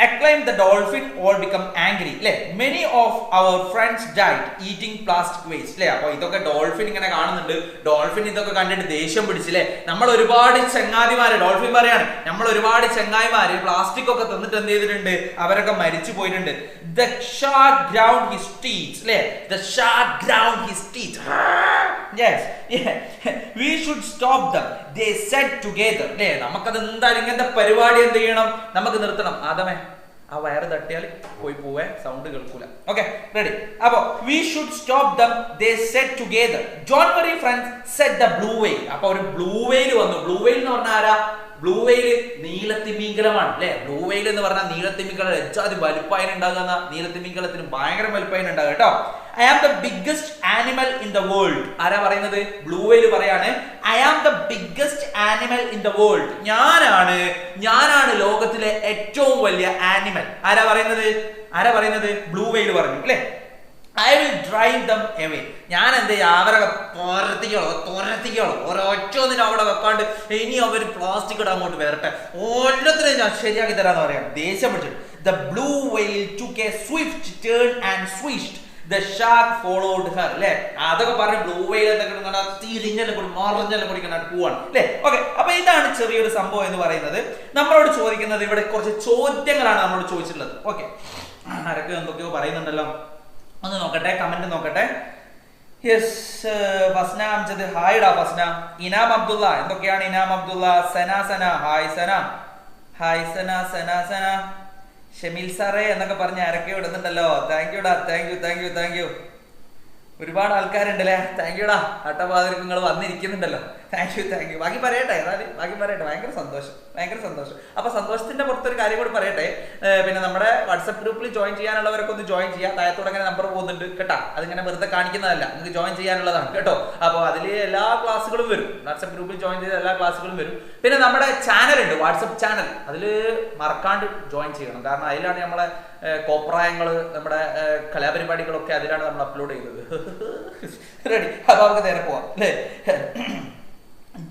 acclaim the dolphin all become angry അല്ലെ. many of our friends died eating plastic waste അല്ലെ. അപ്പൊ ഇതൊക്കെ ഡോൾഫിൻ ഇങ്ങനെ കാണുന്നുണ്ട്. ഡോൾഫിൻ ഇതൊക്കെ കണ്ടിട്ട് ദേഷ്യം പിടിച്ചില്ലേ. നമ്മൾ ഒരുപാട് ചങ്ങാതിമാര്, ഡോൾഫിൻ പറയാണ്, നമ്മൾ ഒരുപാട് ചങ്ങായിമാര് പ്ലാസ്റ്റിക് ഒക്കെ തന്നിട്ട് എന്ത് ചെയ്തിട്ടുണ്ട്? അവരൊക്കെ മരിച്ചു പോയിട്ടുണ്ട്. the shark ground his teeth അല്ലെ. the shark ground his teeth. yes, yeah. we should stop them, they said together അല്ലെ. നമുക്കത് എന്തായാലും ഇങ്ങനത്തെ പരിപാടി എന്ത് ചെയ്യണം? നമുക്ക് നിർത്തണം. ആദമേ, ആ വയറ് തട്ടിയാൽ പോയി പോവേ, സൗണ്ട് കേൾക്കൂല. Okay, ready. അപ്പൊ we should stop them, they said together. Don't worry friends, said the blue whale. അപ്പൊ ഒരു ബ്ലൂ വെയിൽ വന്നു. ബ്ലൂ വെയിൽ എന്ന് പറഞ്ഞാൽ ആരാ? ബ്ലൂ വെയിൽ നീലത്തിമിംഗലമാണ് അല്ലെ. ബ്ലൂ വെയിൽ എന്ന് പറഞ്ഞാൽ നീലത്തിമിംഗലം എച്ചാതി വലുപ്പായന ഉണ്ടാകുന്ന, നീലത്തിമിംഗലത്തിന് ഭയങ്കര വലുപ്പായന ഉണ്ടാകുക കേട്ടോ. I am the biggest animal in the world. ആരാ പറയുന്നത്? ബ്ലൂ വെയിൽ പറയാണ്, I am the biggest animal in the world. ഞാനാണ് ലോകത്തിലെ ഏറ്റവും വലിയ ആനിമൽ. ആരാ പറയുന്നത്? ബ്ലൂ വെയിൽ പറഞ്ഞു അല്ലെ. I will drive them away. ഞാൻ എന്ത് ചെയ്യാം? അവരെ തുരത്തിക്കോളൂ. ഒരൊറ്റൊന്നിനും അവിടെ വെക്കാണ്ട് ഇനി അവർ പ്ലാസ്റ്റിക് ഇടാൻ അങ്ങോട്ട് വരട്ടെ, ഓരോരുത്തരെയും ഞാൻ ശരിയാക്കി തരാന്ന് പറയാം. ദേഷ്യം പിടിച്ചിട്ട് the blue whale took a swift turn and swished. The shark followed her അല്ലെ. അതൊക്കെ പറഞ്ഞ് ബ്ലൂ വെയിൽ എന്തൊക്കെ തിരിഞ്ഞെല്ലാം കൂടി മറിഞ്ഞെല്ലാം കൂടി കണ്ടിട്ട് പോവാണ് അല്ലെ. ഓക്കെ, അപ്പൊ ഇതാണ് ചെറിയൊരു സംഭവം എന്ന് പറയുന്നത്. നമ്മളോട് ചോദിക്കുന്നത് ഇവിടെ കുറച്ച് ചോദ്യങ്ങളാണ് നമ്മളോട് ചോദിച്ചിട്ടുള്ളത്. ഓക്കെ, ആരൊക്കെ എന്തൊക്കെയോ പറയുന്നുണ്ടല്ലോ, ഒന്ന് നോക്കട്ടെ, കമന്റ് നോക്കട്ടെ. യെസ്, ഫസ്ന അംജദ്, ഹായ് ഡാ ഫസ്ന. ഇനാം അബ്ദുള്ള, എന്തൊക്കെയാണ് ഇനാം അബ്ദുള്ള? സന, ഹായ് സന, ഹായ് സന. ഷമീൽ സാറേ എന്നൊക്കെ പറഞ്ഞ് ആരൊക്കെയോ ഇടുന്നുണ്ടല്ലോ. താങ്ക് യു ഡാ, താങ്ക് യു. ഒരുപാട് ആൾക്കാരുണ്ടല്ലേ. താങ്ക് യുടാ. അട്ടപാതിരിക്ക് നിങ്ങൾ വന്നിരിക്കുന്നുണ്ടല്ലോ. Thank you. ബാക്കി പറയട്ടെ. ഭയങ്കര സന്തോഷം. അപ്പൊ സന്തോഷത്തിന്റെ പുറത്തൊരു കാര്യം കൂടി പറയട്ടെ. പിന്നെ നമ്മുടെ വാട്സ്ആപ്പ് ഗ്രൂപ്പിൽ ജോയിൻ ചെയ്യാനുള്ളവരൊക്കെ ഒന്ന് ജോയിൻ ചെയ്യാം. താഴത്തോടെ അങ്ങനെ നമ്പർ പോകുന്നുണ്ട് കേട്ടോ. അതിങ്ങനെ വെറുതെ കാണിക്കുന്നതല്ല, നിങ്ങൾക്ക് ജോയിൻ ചെയ്യാനുള്ളതാണ് കേട്ടോ. അപ്പോൾ അതിൽ എല്ലാ ക്ലാസ്സുകളും വരും. വാട്സ്ആപ്പ് ഗ്രൂപ്പിൽ ജോയിൻ ചെയ്ത എല്ലാ ക്ലാസ്സുകളും വരും. പിന്നെ നമ്മുടെ ചാനൽ ഉണ്ട്, വാട്സ്ആപ്പ് ചാനൽ. അതിൽ മറക്കാണ്ട് ജോയിൻ ചെയ്യണം. കാരണം അതിലാണ് നമ്മളെ കോപ്രായങ്ങൾ, നമ്മുടെ കലാപരിപാടികളൊക്കെ അതിലാണ് നമ്മൾ അപ്ലോഡ് ചെയ്തത്. റെഡി? അപ്പൊ നമുക്ക് നേരെ പോവാം അല്ലേ.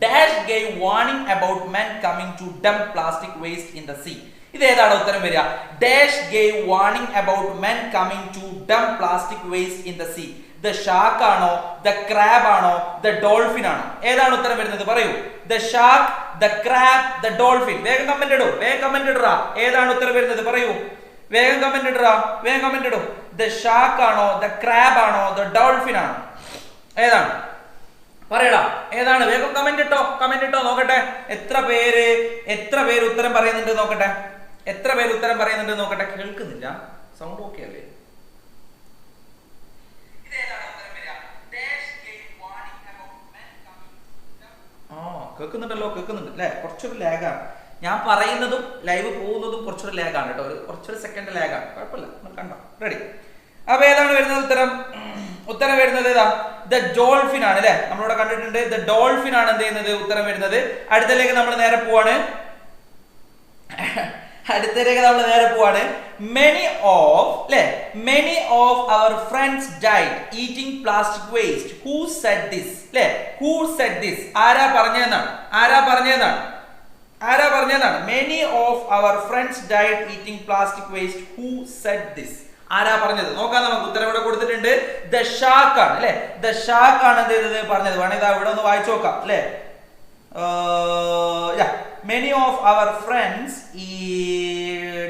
Dash gave warning about men coming to dump plastic waste in the sea. ഇത് ഏതാണ് ഉത്തരം വരിക? Dash gave warning about men coming to dump plastic waste in the sea. The shark ആണോ, the crab ആണോ, the dolphin ആണോ? ഏതാണ് ഉത്തരം വരുന്നത്? പറയൂ. The shark, the crab, the dolphin. വേഗം കമന്റ് ഇടുക. ഏതാണ് ഉത്തരം വരുന്നത്? പറയൂ. വേഗം കമന്റ് ഇടൂ. The shark ആണോ, the crab ആണോ, the dolphin ആണോ? ഏതാണ്? പറയടാ, ഏതാണ്? വേഗം കമന്റ് ഇട്ടോ നോക്കട്ടെ. എത്ര പേര് ഉത്തരം പറയുന്നുണ്ട് നോക്കട്ടെ. കേൾക്കുന്നില്ല, സൗണ്ട് ഓക്കെ അല്ലേ? കേൾക്കുന്നുണ്ടല്ലോ അല്ലെ? കുറച്ചൊരു ലാഗാണ്. ഞാൻ പറയുന്നതും ലൈവ് പോകുന്നതും കുറച്ചൊരു ലാഗാണ് കേട്ടോ. കുറച്ചൊരു സെക്കൻഡ് ലാഗാണ്. കുഴപ്പമില്ല, നമ്മൾ കണ്ടോ. റെഡി? അപ്പൊ ഏതാണ് വരുന്നത് ഉത്തരം വരുന്നത്? ഏതാ? ദ ഡോൾഫിൻ ആണ് അല്ലെ. നമ്മളിവിടെ കണ്ടിട്ടുണ്ട്. ദ ഡോൾഫിൻ ആണ് എന്ത് ചെയ്യുന്നത്? ഉത്തരം വരുന്നത്. അടുത്തതിലേക്ക് നമ്മൾ നേരെ പോവാണ്. Many of our friends died eating plastic waste. Who said this? ആരാ പറഞ്ഞതെന്നാണ്. Many of our friends died eating plastic waste. Who said this? ആരാ പറഞ്ഞത്? നോക്കാം നമുക്ക്. ഉത്തരം ഇവിടെ കൊടുത്തിട്ടുണ്ട്. ദ ഷാർക്ക് ആണ് അല്ലെ. ദ ഷാർക്ക് ആണ് എന്ത് ചെയ്തത്? പറഞ്ഞത്. വേണമെങ്കിൽ ഇവിടെ ഒന്ന് വായിച്ചു നോക്കാം അല്ലെ. Many of our friends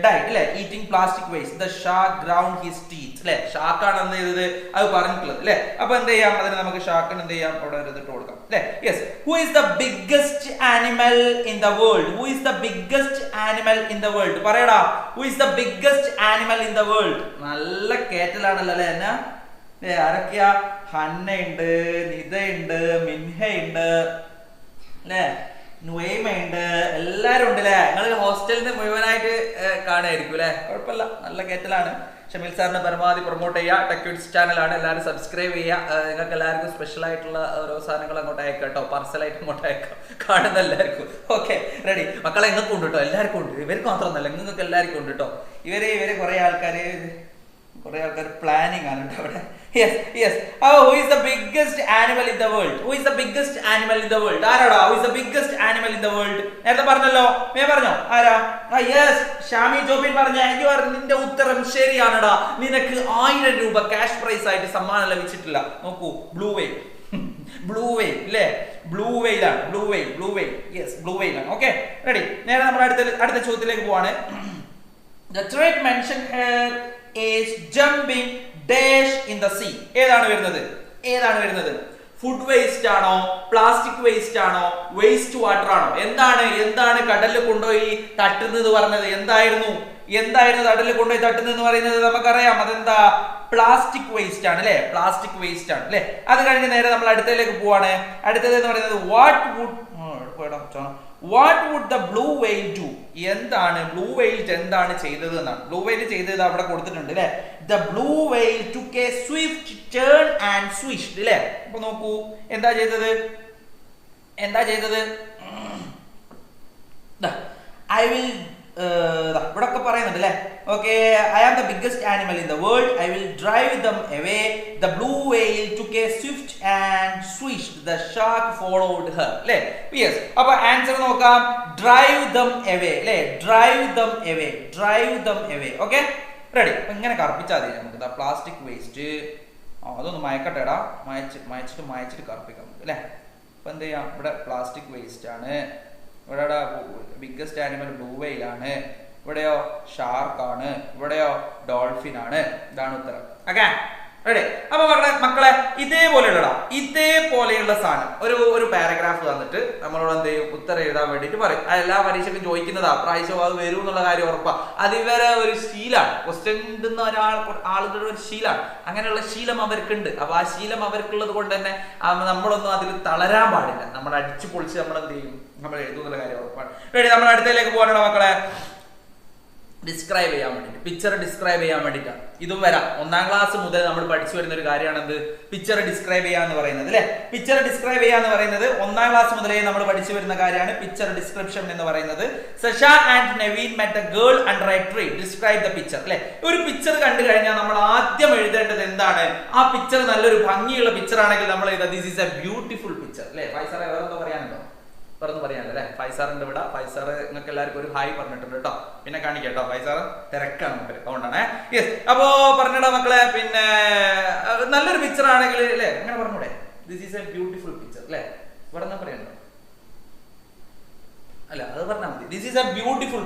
died അല്ലെ eating plastic waste. The shark ground his teeth അല്ലെ. ഷാർക്ക് ആണ് എന്ത് ചെയ്തത്? അത് പറഞ്ഞിട്ടുള്ളത് അല്ലെ. അപ്പൊ എന്ത് ചെയ്യാം? അതിന് നമുക്ക് ഷാർക്കിന് എന്ത് ചെയ്യാം? അവിടെ ഒരു ഇതിട്ട് കൊടുക്കാം അല്ലെ. Yes. Who is the biggest animal in the world? പറയടാ. Who is the biggest animal in the world? നല്ല കേറ്റലാണല്ലോ അല്ലെ. എന്നാ ആരൊക്കെയാ? ഹന്ന ഉണ്ട്, നിത ഉണ്ട്, മിൻഹ ഉണ്ട് അല്ലെ, നുവൈമ ഉണ്ട്, എല്ലാരും ഉണ്ട് അല്ലെ. നിങ്ങൾ ഹോസ്റ്റലിൽ നിന്ന് മുഴുവനായിട്ട് കാണുമായിരിക്കും അല്ലെ. കുഴപ്പമില്ല, നല്ല കേറ്റലാണ്. ഷമീൽ സാറിന് പരമാവധി പ്രൊമോട്ട് ചെയ്യുക. ടെക്വിഡ്സ് ചാനലാണ്, എല്ലാവരും സബ്സ്ക്രൈബ് ചെയ്യുക. നിങ്ങൾക്ക് എല്ലാവർക്കും സ്പെഷ്യൽ ആയിട്ടുള്ള ഓരോ സാധനങ്ങൾ അങ്ങോട്ട് അയക്കാം കേട്ടോ, പാർസലായിട്ട് അങ്ങോട്ട് അയക്കാം, കാണുന്ന എല്ലാവർക്കും. ഓക്കെ റെഡി മക്കളെ, നിങ്ങൾക്ക് ഉണ്ട് കേട്ടോ, എല്ലാവർക്കും ഉണ്ട്, ഇവർക്ക് മാത്രമൊന്നല്ല, നിങ്ങൾക്ക് എല്ലാവർക്കും ഉണ്ട് കേട്ടോ. ഇവര് കുറെ ആൾക്കാർ പ്ലാനിങ് ആണ് കേട്ടോ അവിടെ. Yes yes. Who is the biggest animal in the world? Who is the biggest animal in the world? ആരാടാ who is the biggest animal in the world? നേരത്തെ പറഞ്ഞല്ലോ, പറഞ്ഞോ ആരാ? യെസ്, ഷാമി ജോബിൻ പറഞ്ഞ നിന്റെ ഉത്തരം ശരിയാണടാ. നിനക്ക് 1000 രൂപ ക്യാഷ് പ്രൈസ് ആയിട്ട് സമ്മാനം ലഭിച്ചിട്ടില്ല. നോക്കൂ, ബ്ലൂ വെയിൽ. ബ്ലൂ വെയിൽ അല്ലേ? ബ്ലൂ വെയിലാണ്, ബ്ലൂ വെയിൽ. യെസ്, ബ്ലൂ വെയിലാണ്. Okay ready. നേരെ നമ്മൾ അടുത്ത ചോദ്യത്തിലേക്ക് പോവാണ്. The threat mentioned here is jumping dash in the sea. ഏതാണ് വരുന്നത്? ഫുഡ് വേസ്റ്റ് ആണോ, പ്ലാസ്റ്റിക് വേസ്റ്റ് ആണോ, വേസ്റ്റ് വാട്ടർ ആണോ? എന്താണ് കടലിൽ കൊണ്ടുപോയി തട്ടുന്നത് പറഞ്ഞത്? എന്തായിരുന്നു കടലിൽ കൊണ്ടുപോയി തട്ടുന്നത് പറയുന്നത്? നമുക്കറിയാം, അതെന്താ? പ്ലാസ്റ്റിക് വേസ്റ്റ് ആണ് അല്ലെ? പ്ലാസ്റ്റിക് വേസ്റ്റ് ആണ് അല്ലെ? അത് കഴിഞ്ഞ് നേരെ നമ്മൾ അടുത്തതിലേക്ക് പോവാണ്. അടുത്തത് എന്ന് പറയുന്നത് what would the blue whale do? എന്താണ് ബ്ലൂ വെയിൽ ചെയ്തത് എന്നാണ്. ബ്ലൂ വെയിൽ ചെയ്തത് അവിടെ കൊടുത്തിട്ടുണ്ട് അല്ലെ? The blue whale took a swift turn and swished അല്ലെ? അപ്പൊ നോക്കൂ, എന്താ ചെയ്തത്? ഐ വിൽ ഇവിടെ ഒക്കെ പറയുന്നുണ്ട് അല്ലെ? Okay, I am the biggest animal in the world, I will drive them away, the blue whale took a swift and swished, the shark followed her അല്ലെ? യെസ്. അപ്പൊ ആൻസർ നോക്കാം, ഡ്രൈവ് ദം അവേ അല്ലെ? Drive them away. Okay ready. അപ്പൊ ഇങ്ങനെ കറുപ്പിച്ചാൽ മതി നമുക്ക്. Plastic waste അതൊന്ന് മയക്കട്ടെടാ, മായച്ചിട്ട് കറുപ്പിക്കാം നമുക്ക് അല്ലെ? അപ്പൊ എന്ത് ചെയ്യാം, ഇവിടെ പ്ലാസ്റ്റിക് വേസ്റ്റ് ആണ്, ഇവിടെ ബിഗ്ഗസ്റ്റ് ആനിമൽ ബ്ലൂ വെയിലാണ്, ഇവിടെയോ ഷാർക്കാണ്, ഇവിടെയോ ഡോൾഫിൻ ആണ്. ഇതാണ് ഉത്തരം. Okay ready. അപ്പൊ മക്കളെ ഇതേപോലെയുള്ള സാധനം ഒരു പാരഗ്രാഫ് തന്നിട്ട് നമ്മളോട് എന്ത് ചെയ്യും? ഉത്തരം എഴുതാൻ വേണ്ടിട്ട് പറയും. എല്ലാ പരീക്ഷയ്ക്കും ചോദിക്കുന്നതാ, പ്രാവശ്യം അത് വരും എന്നുള്ള കാര്യം ഉറപ്പാ. അത് ഇവരെ ഒരു ശീലാണ്, ക്വസ്റ്റ്യൻ ഇടുന്ന ആളുകളുടെ ഒരു ശീലാണ്. അങ്ങനെയുള്ള ശീലം അവർക്കുണ്ട്. അപ്പൊ ആ ശീലം അവർക്കുള്ളത് കൊണ്ട് തന്നെ നമ്മളൊന്നും അതിൽ തളരാൻ പാടില്ല. നമ്മൾ അടിച്ചു പൊളിച്ച് നമ്മൾ എന്ത് ചെയ്യും? നമ്മൾ എഴുതുന്നുള്ള കാര്യം ഉറപ്പാണ്. റെഡി. നമ്മൾ അടുത്തതിലേക്ക് പോകാനുള്ള മക്കളെ, ഡിസ്ക്രൈബ് ചെയ്യാൻ വേണ്ടിട്ട്, പിക്ചർ ഡിസ്ക്രൈബ് ചെയ്യാൻ വേണ്ടിയിട്ടാണ്. ഇതും വരാം. 1ാം ക്ലാസ് മുതൽ നമ്മൾ പഠിച്ചു വരുന്ന ഒരു കാര്യമാണെന്ത്? പിക്ചർ ഡിസ്ക്രൈബ് ചെയ്യാന്ന് പറയുന്നത് അല്ലെ? പിക്ചർ ഡിസ്ക്രൈബ് ചെയ്യാന്ന് പറയുന്നത് 1ാം ക്ലാസ് മുതലേ നമ്മൾ പഠിച്ചു വരുന്ന കാര്യമാണ് പിക്ചർ ഡിസ്ക്രിപ്ഷൻ എന്ന് പറയുന്നത്. Sasha and Naveen met a girl under a tree, describe the picture അല്ലെ? ഒരു പിക്ചർ കണ്ടു കഴിഞ്ഞാൽ നമ്മൾ ആദ്യം എഴുതേണ്ടത് എന്താണ്? ആ പിക്ചർ നല്ലൊരു ഭംഗിയുള്ള പിക്ചർ ആണെങ്കിൽ നമ്മൾ എഴുതാം, this is A beautiful picture അല്ലെ? ഫൈസറെ വേറെന്തോ പറയാനുണ്ടോ? പറയാനല്ലേ? ഫൈസാറിന്റെ ഇവിടെ ഫൈസാർ നിങ്ങൾക്ക് എല്ലാവർക്കും ഒരു ഹായ് പറഞ്ഞിട്ടുണ്ട് കേട്ടോ. പിന്നെ കാണിക്കാം കേട്ടോ, ഫൈസാർ തിരക്കാണ് നമുക്ക്, അതുകൊണ്ടാണ്. യെസ്. അപ്പോ പറഞ്ഞടാ മക്കളെ, പിന്നെ നല്ലൊരു പിക്ചർ ആണെങ്കിൽ അല്ലെ അങ്ങനെ പറഞ്ഞൂടെ? This is A beautiful picture അല്ലെ? ഇവിടെ എന്താ പറയണ്ടോ? അല്ല, അത് പറഞ്ഞാൽ മതി. This is A beautiful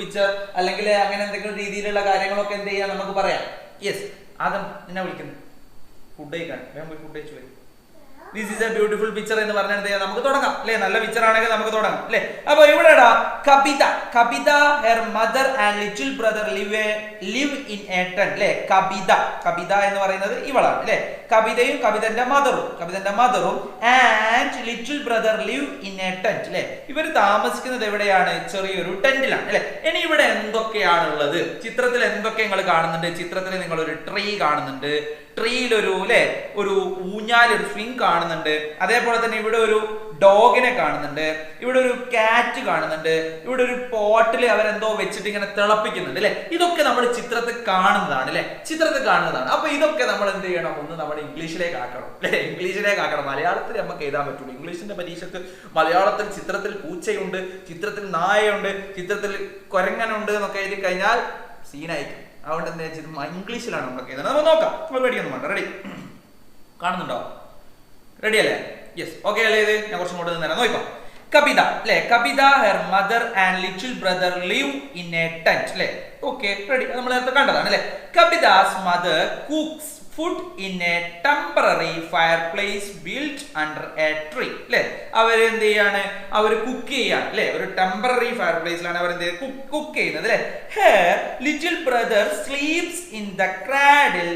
picture അല്ലെങ്കിൽ അങ്ങനെ എന്തെങ്കിലും രീതിയിലുള്ള കാര്യങ്ങളൊക്കെ എന്ത് ചെയ്യാം നമുക്ക് പറയാം. യെസ്. ആദ്യം നിന്നെ വിളിക്കുന്നു, ഫുഡ് കഴിക്കാൻ, വേഗം പോയി ഫുഡ് കഴിച്ചു വരും. This is a beautiful picture എന്ന് പറഞ്ഞാൽ നമുക്ക് തുടങ്ങാം അല്ലെ? നല്ല പിക്ചർ ആണെങ്കിൽ നമുക്ക് തുടങ്ങാം അല്ലെ? അപ്പൊ ഇവിടെടാ കവിത her mother and little brother live in a tent അല്ലെ? കവിത എന്ന് പറയുന്നത് ഇവളാണ് അല്ലെ? കവിതയും കവിതന്റെ മദറും and little brother live in a tent അല്ലെ? ഇവർ താമസിക്കുന്നത് എവിടെയാണ്? ചെറിയൊരു ടെന്റിലാണ് അല്ലെ? ഇനി ഇവിടെ എന്തൊക്കെയാണുള്ളത്? ചിത്രത്തിൽ എന്തൊക്കെ നിങ്ങൾ കാണുന്നുണ്ട്? ചിത്രത്തിൽ നിങ്ങൾ ഒരു ട്രീ കാണുന്നുണ്ട്, ട്രീയിൽ ഒരു ഊഞ്ഞാൽ, ഒരു സ്വിംഗ് കാണുന്നുണ്ട്. അതേപോലെ തന്നെ ഇവിടെ ഒരു ഡോഗിനെ കാണുന്നുണ്ട്, ഇവിടെ ഒരു കാറ്റ് കാണുന്നുണ്ട്, ഇവിടെ ഒരു പോട്ടിൽ അവരെന്തോ വെച്ചിട്ട് ഇങ്ങനെ തിളപ്പിക്കുന്നുണ്ട് അല്ലെ? ഇതൊക്കെ നമ്മൾ ചിത്രത്തിൽ കാണുന്നതാണ് അല്ലെ? അപ്പൊ ഇതൊക്കെ നമ്മൾ എന്ത് ചെയ്യണം? ഒന്ന് നമ്മൾ ഇംഗ്ലീഷിലേക്ക് ആക്കണം അല്ലെ? മലയാളത്തിൽ നമുക്ക് എഴുതാൻ പറ്റുള്ളൂ. ഇംഗ്ലീഷിന്റെ പരീക്ഷക്ക് മലയാളത്തിൽ ചിത്രത്തിൽ പൂച്ചയുണ്ട്, ചിത്രത്തിൽ നായയുണ്ട്, ചിത്രത്തിൽ കുരങ്ങനുണ്ട് എന്നൊക്കെ എഴുതി കഴിഞ്ഞാൽ സീനായിരിക്കും. അതുകൊണ്ട് എന്താ വെച്ചാൽ ഇംഗ്ലീഷിലാണ് നമ്മളൊക്കെ എഴുതുന്നത്. നമുക്ക് നോക്കാം, നമ്മൾ പേടിയൊന്നും വേണ്ട. റെഡി? കാണുന്നുണ്ടോ? റെഡി അല്ലേ? യെസ്. ഓക്കെ അല്ലേ? ഇത് ഞാൻ കുറച്ചും കൂടെ നേരം നോക്കാം. കവിത അല്ലെ? കവിത her mother and little brother live in a tent അല്ലെ? Okay ready. നമ്മൾ നേരത്തെ കണ്ടതാണ് അല്ലെ? Kavitha's mother cooks food in a temporary fireplace built under a tree അല്ലെ? അവര് എന്ത് ചെയ്യാണ്? അവര് കുക്ക് ചെയ്യാണ് അല്ലെ? ഒരു ടെമ്പററി ഫയർ പ്ലേസിലാണ് അവർ എന്ത് കുക്ക് ചെയ്യുന്നത് അല്ലെ? her little brother sleeps in the cradle.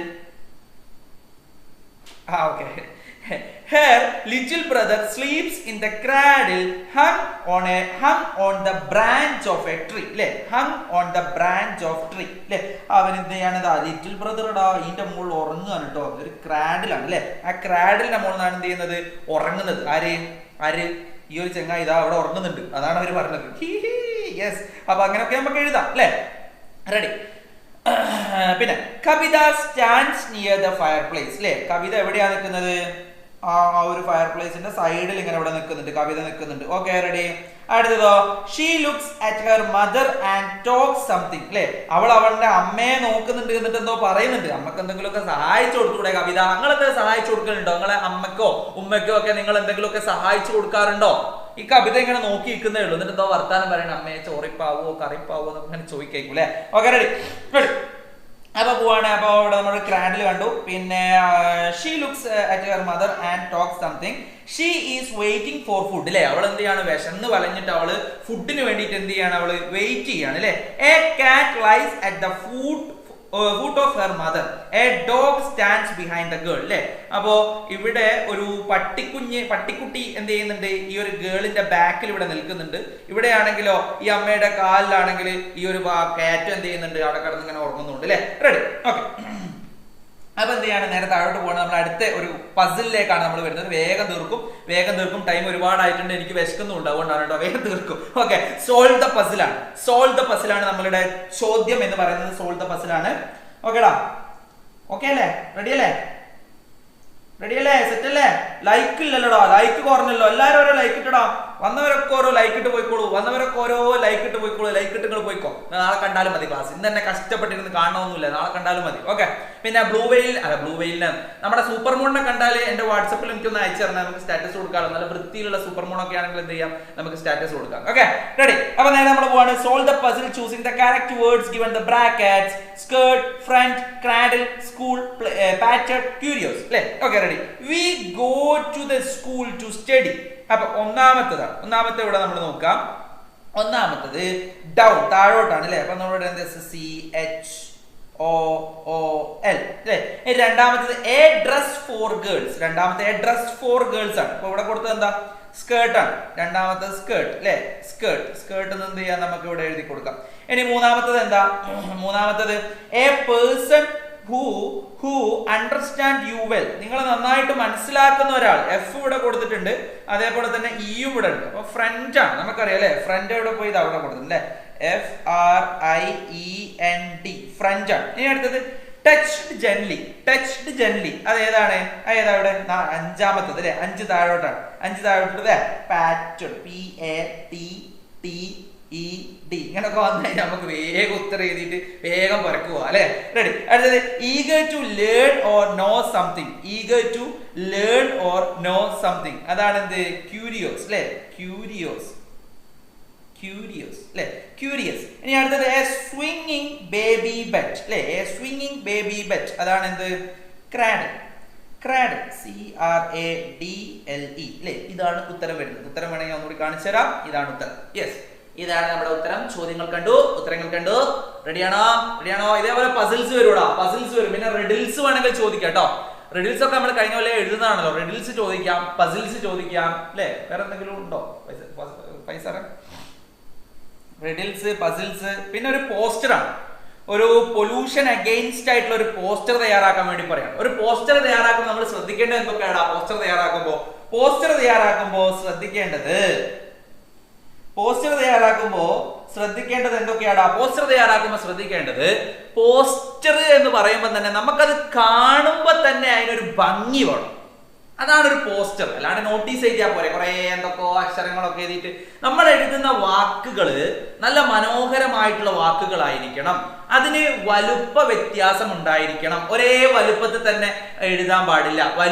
Okay. her little brother sleeps in the cradle hung on the branch of a tree അല്ലേ hung on the branch of tree അല്ലേ അവൻ എന്ത് ചെയ്യാണ് little brother ഇതിന്റെ മുകളിൽ ഉറങ്ങുകയാണ് കേട്ടോ ഒരു ക്രാഡിലാണ് അല്ലെ ആ ക്രാഡിലിന്റെ മുകളിലാണ് എന്ത് ചെയ്യുന്നത് ഉറങ്ങുന്നത് ആര് ഈ ഒരു ചെങ്ങായി ഇതാ അവിടെ ഉറങ്ങുന്നുണ്ട് അതാണ് അവര് പറഞ്ഞത് യെസ് അപ്പൊ അങ്ങനെയൊക്കെ നമുക്ക് എഴുതാം അല്ലെ റെഡി പിന്നെ Kavitha stands near the fireplace അല്ലെ കവിത എവിടെയാ നിൽക്കുന്നത് ആ ഒരു ഫയർ പ്ലേസിന്റെ സൈഡിൽ ഇങ്ങനെ ഇവിടെ നിൽക്കുന്നുണ്ട് കവിത നിൽക്കുന്നുണ്ട് ഓക്കെ റെഡി അടുത്തതോ she looks at her mother and talks something അല്ലെ അവൾ അവളുടെ അമ്മയെ നോക്കുന്നുണ്ട് എന്നിട്ട് എന്തോ പറയുന്നുണ്ട് അമ്മക്ക് എന്തെങ്കിലുമൊക്കെ സഹായിച്ചു കൊടുത്തൂടെ കവിത നിങ്ങളൊക്കെ സഹായിച്ചു കൊടുക്കലുണ്ടോ നിങ്ങളെ അമ്മക്കോ ഉമ്മക്കോ ഒക്കെ നിങ്ങൾ എന്തെങ്കിലുമൊക്കെ സഹായിച്ചു കൊടുക്കാറുണ്ടോ ഈ കവിത ഇങ്ങനെ നോക്കി നിൽക്കുന്നേ ഉള്ളൂ എന്നിട്ട് എന്തോ വർത്താനം പറയണം അമ്മയെ ചോറിപ്പാവോ കറിപ്പാവോ എന്നൊക്കെ ഇങ്ങനെ ചോദിക്കും അല്ലെ ഓക്കെ റെഡി അപ്പൊ പോവാണ് അപ്പൊ ഇവിടെ നമ്മൾ ക്രാഡിൽ കണ്ടു പിന്നെ she looks at her mother and talks something she is waiting for food അല്ലെ അവൾ എന്ത് ചെയ്യാണ് വിശന്ന് വലഞ്ഞിട്ട് അവള് ഫുഡിന് വേണ്ടിയിട്ട് എന്ത് ചെയ്യാണ് അവള് വെയിറ്റ് ചെയ്യാണ് അല്ലെ a cat lies at the foot of her mother a dog stands behind the girl അല്ലെ അപ്പോ ഇവിടെ ഒരു പട്ടിക്കുട്ടി എന്ത് ചെയ്യുന്നുണ്ട് ഈ ഒരു ഗേളിന്റെ ബാക്കിൽ ഇവിടെ നിൽക്കുന്നുണ്ട് ഇവിടെയാണെങ്കിലോ ഈ അമ്മയുടെ കാലിലാണെങ്കിൽ ഈ ഒരു കാറ്റ് എന്ത് ചെയ്യുന്നുണ്ട് അവിടെ കിടന്ന് ഇങ്ങനെ ഉറങ്ങുന്നുണ്ട് അല്ലെ റെഡി ഓക്കെ അപ്പൊ എന്ത് ചെയ്യാണ് നേരെ താഴോട്ട് പോകണം നമ്മൾ അടുത്ത ഒരു പസിലിലേക്കാണ് നമ്മൾ വരുന്നത് വേഗം തീർക്കും ടൈം ഒരുപാടായിട്ടുണ്ട് എനിക്ക് വിശക്കുന്നുണ്ട് അതുകൊണ്ടാണ് കേട്ടോ വേഗം തീർക്കും ഓക്കെ സോൾവ് ദ പസിലാണ് നമ്മളുടെ ചോദ്യം എന്ന് പറയുന്നത് സോൾവ് ദ പസിലാണ് ഓക്കേടാ ഓക്കെ അല്ലേ റെഡി അല്ലേ സെറ്റ് അല്ലേ ലൈക്ക് ഇല്ലല്ലോടാ ലൈക്ക് കുറഞ്ഞല്ലോ എല്ലാരും ഓരോ ലൈക്ക് ഇട്ടടാ വന്നവരൊക്കെ ഓരോ ലൈക്ക് ഇട്ട് പോയിക്കോളൂ ലൈക്ക് ഇട്ട് നിങ്ങൾ പോയിക്കോ നാളെ കണ്ടാലും മതി ക്ലാസ് ഇന്ന് തന്നെ കഷ്ടപ്പെട്ടിരുന്ന് കാണണമെന്നില്ല നാളെ കണ്ടാലും മതി ഓക്കെ പിന്നെ ബ്ലൂ വെയിലിന് നമ്മുടെ സൂപ്പർ മൂണിനെ കണ്ടാൽ എന്റെ വാട്സപ്പിൽ എനിക്കൊന്ന് അയച്ചു തരണം നമുക്ക് സ്റ്റാറ്റസ് കൊടുക്കാം നല്ല വൃത്തിയിലുള്ള സൂപ്പർ മൂണൊക്കെ ആണെങ്കിൽ എന്ത് ചെയ്യാം നമുക്ക് സ്റ്റാറ്റസ് കൊടുക്കാം ഓക്കെ റെഡി അപ്പൊ നേരെ നമ്മൾ പോവാണ് solve the puzzle choosing the correct words given the brackets skirt front cradle school pattered curious അല്ലേ okay ready we go to the school to study അപ്പൊ ഒന്നാമത്തെ ഇവിടെ നമ്മൾ നോക്കാം ഒന്നാമത്തത് ഡൗൺ താഴോട്ടാണ് അല്ലെ അപ്പൊ നമ്മളിവിടെ എന്താ CHOOL അല്ലെ രണ്ടാമത്തത് A dress for girls A dress for girls ആണ് അപ്പൊ ഇവിടെ കൊടുത്തത് എന്താ സ്കേർട്ട് ആണ് രണ്ടാമത്തെ സ്കേർട്ട് അല്ലെ സ്കേർട്ട് എന്ന് എന്ത് ചെയ്യാം നമുക്ക് ഇവിടെ എഴുതി കൊടുക്കാം ഇനി മൂന്നാമത്തത് എന്താ A person who understand you well നിങ്ങൾ നന്നായിട്ട് മനസ്സിലാക്കുന്ന ഒരാൾ F ഇവിടെ കൊടുത്തിട്ടുണ്ട് അതേപോലെ തന്നെ ഇയും ഇവിടെ ഉണ്ട് അപ്പൊ ഫ്രണ്ട് ആണ് നമുക്കറിയാം അല്ലെ ഫ്രണ്ട് എവിടെ പോയി ഇത് അവിടെ കൊടുത്തിട്ടുണ്ട് FRIEND ഫ്രണ്ട് ആണ് ഇനി അടുത്തത് ടച്ച്ഡ് ജെന്റ്ലി അതേതാണ് ഏതാ ഇവിടെ അഞ്ചാമത്തത് അല്ലെ അഞ്ച് താഴോട്ടാണ് അല്ലേ പാറ്റഡ് PATTED ഇങ്ങനൊക്കെ വന്നു കഴിഞ്ഞാൽ നമുക്ക് വേഗം ഉത്തരം എഴുതിയിട്ട് വേഗം പറക്കുക അല്ലെ റെഡി അടുത്തത് eager to learn or know something അതാണ് എന്ത് ക്യൂരിയോസ് അല്ലെ ക്യൂരിയസ് ഇനി അടുത്തത് എ സ്വിംഗിങ് ബേബി ബെറ്റ് അല്ലെ അതാണ് എന്ത് ക്രാഡിൽ CRADLE അല്ലെ ഇതാണ് ഉത്തരം വരുന്നത് ഉത്തരം വേണമെങ്കിൽ ഒന്നുകൂടി കാണിച്ചു തരാം ഇതാണ് ഉത്തരം യെസ് ഇതാണ് നമ്മുടെ ഉത്തരം ഉത്തരങ്ങൾ കണ്ടു റെഡിയാണോ ഇതേപോലെ പസിൽസ് വരും പിന്നെ റിഡിൽസ് വേണമെങ്കിൽ ചോദിക്കാം കേട്ടോ റിഡിൽസ് ഒക്കെ നമ്മൾ കഴിഞ്ഞ പോലെ എഴുതുന്നതാണല്ലോ റിഡിൽസ് ചോദിക്കാം പസിൽസ് ചോദിക്കാം അല്ലെ വേറെ എന്തെങ്കിലും ഉണ്ടോ പൈസ റിഡിൽസ് പസിൽസ് പിന്നെ ഒരു പോസ്റ്ററാണ് ഒരു പൊല്യൂഷൻ അഗെയിൻസ്റ്റ് ആയിട്ടുള്ള ഒരു പോസ്റ്റർ തയ്യാറാക്കാൻ വേണ്ടി പറയാം ഒരു പോസ്റ്റർ തയ്യാറാക്കുമ്പോൾ നമ്മൾ ശ്രദ്ധിക്കേണ്ടത് എന്തൊക്കെയാണ് പോസ്റ്റർ തയ്യാറാക്കുമ്പോൾ ശ്രദ്ധിക്കേണ്ടത് പോസ്റ്റർ എന്ന് പറയുമ്പോൾ തന്നെ നമുക്കത് കാണുമ്പോൾ തന്നെ അതിനൊരു ഭംഗി വേണം അതാണ് ഒരു പോസ്റ്റർ അല്ലാണ്ട് നോട്ടീസ് എഴുതിയാൽ പോരെ കുറെ എന്തൊക്കെയോ അക്ഷരങ്ങളൊക്കെ എഴുതിയിട്ട് നമ്മൾ എഴുതുന്ന വാക്കുകള് നല്ല മനോഹരമായിട്ടുള്ള വാക്കുകളായിരിക്കണം അതിന് വലുപ്പ വ്യത്യാസം ഉണ്ടായിരിക്കണം ഒരേ വലുപ്പത്തിൽ തന്നെ എഴുതാൻ പാടില്ല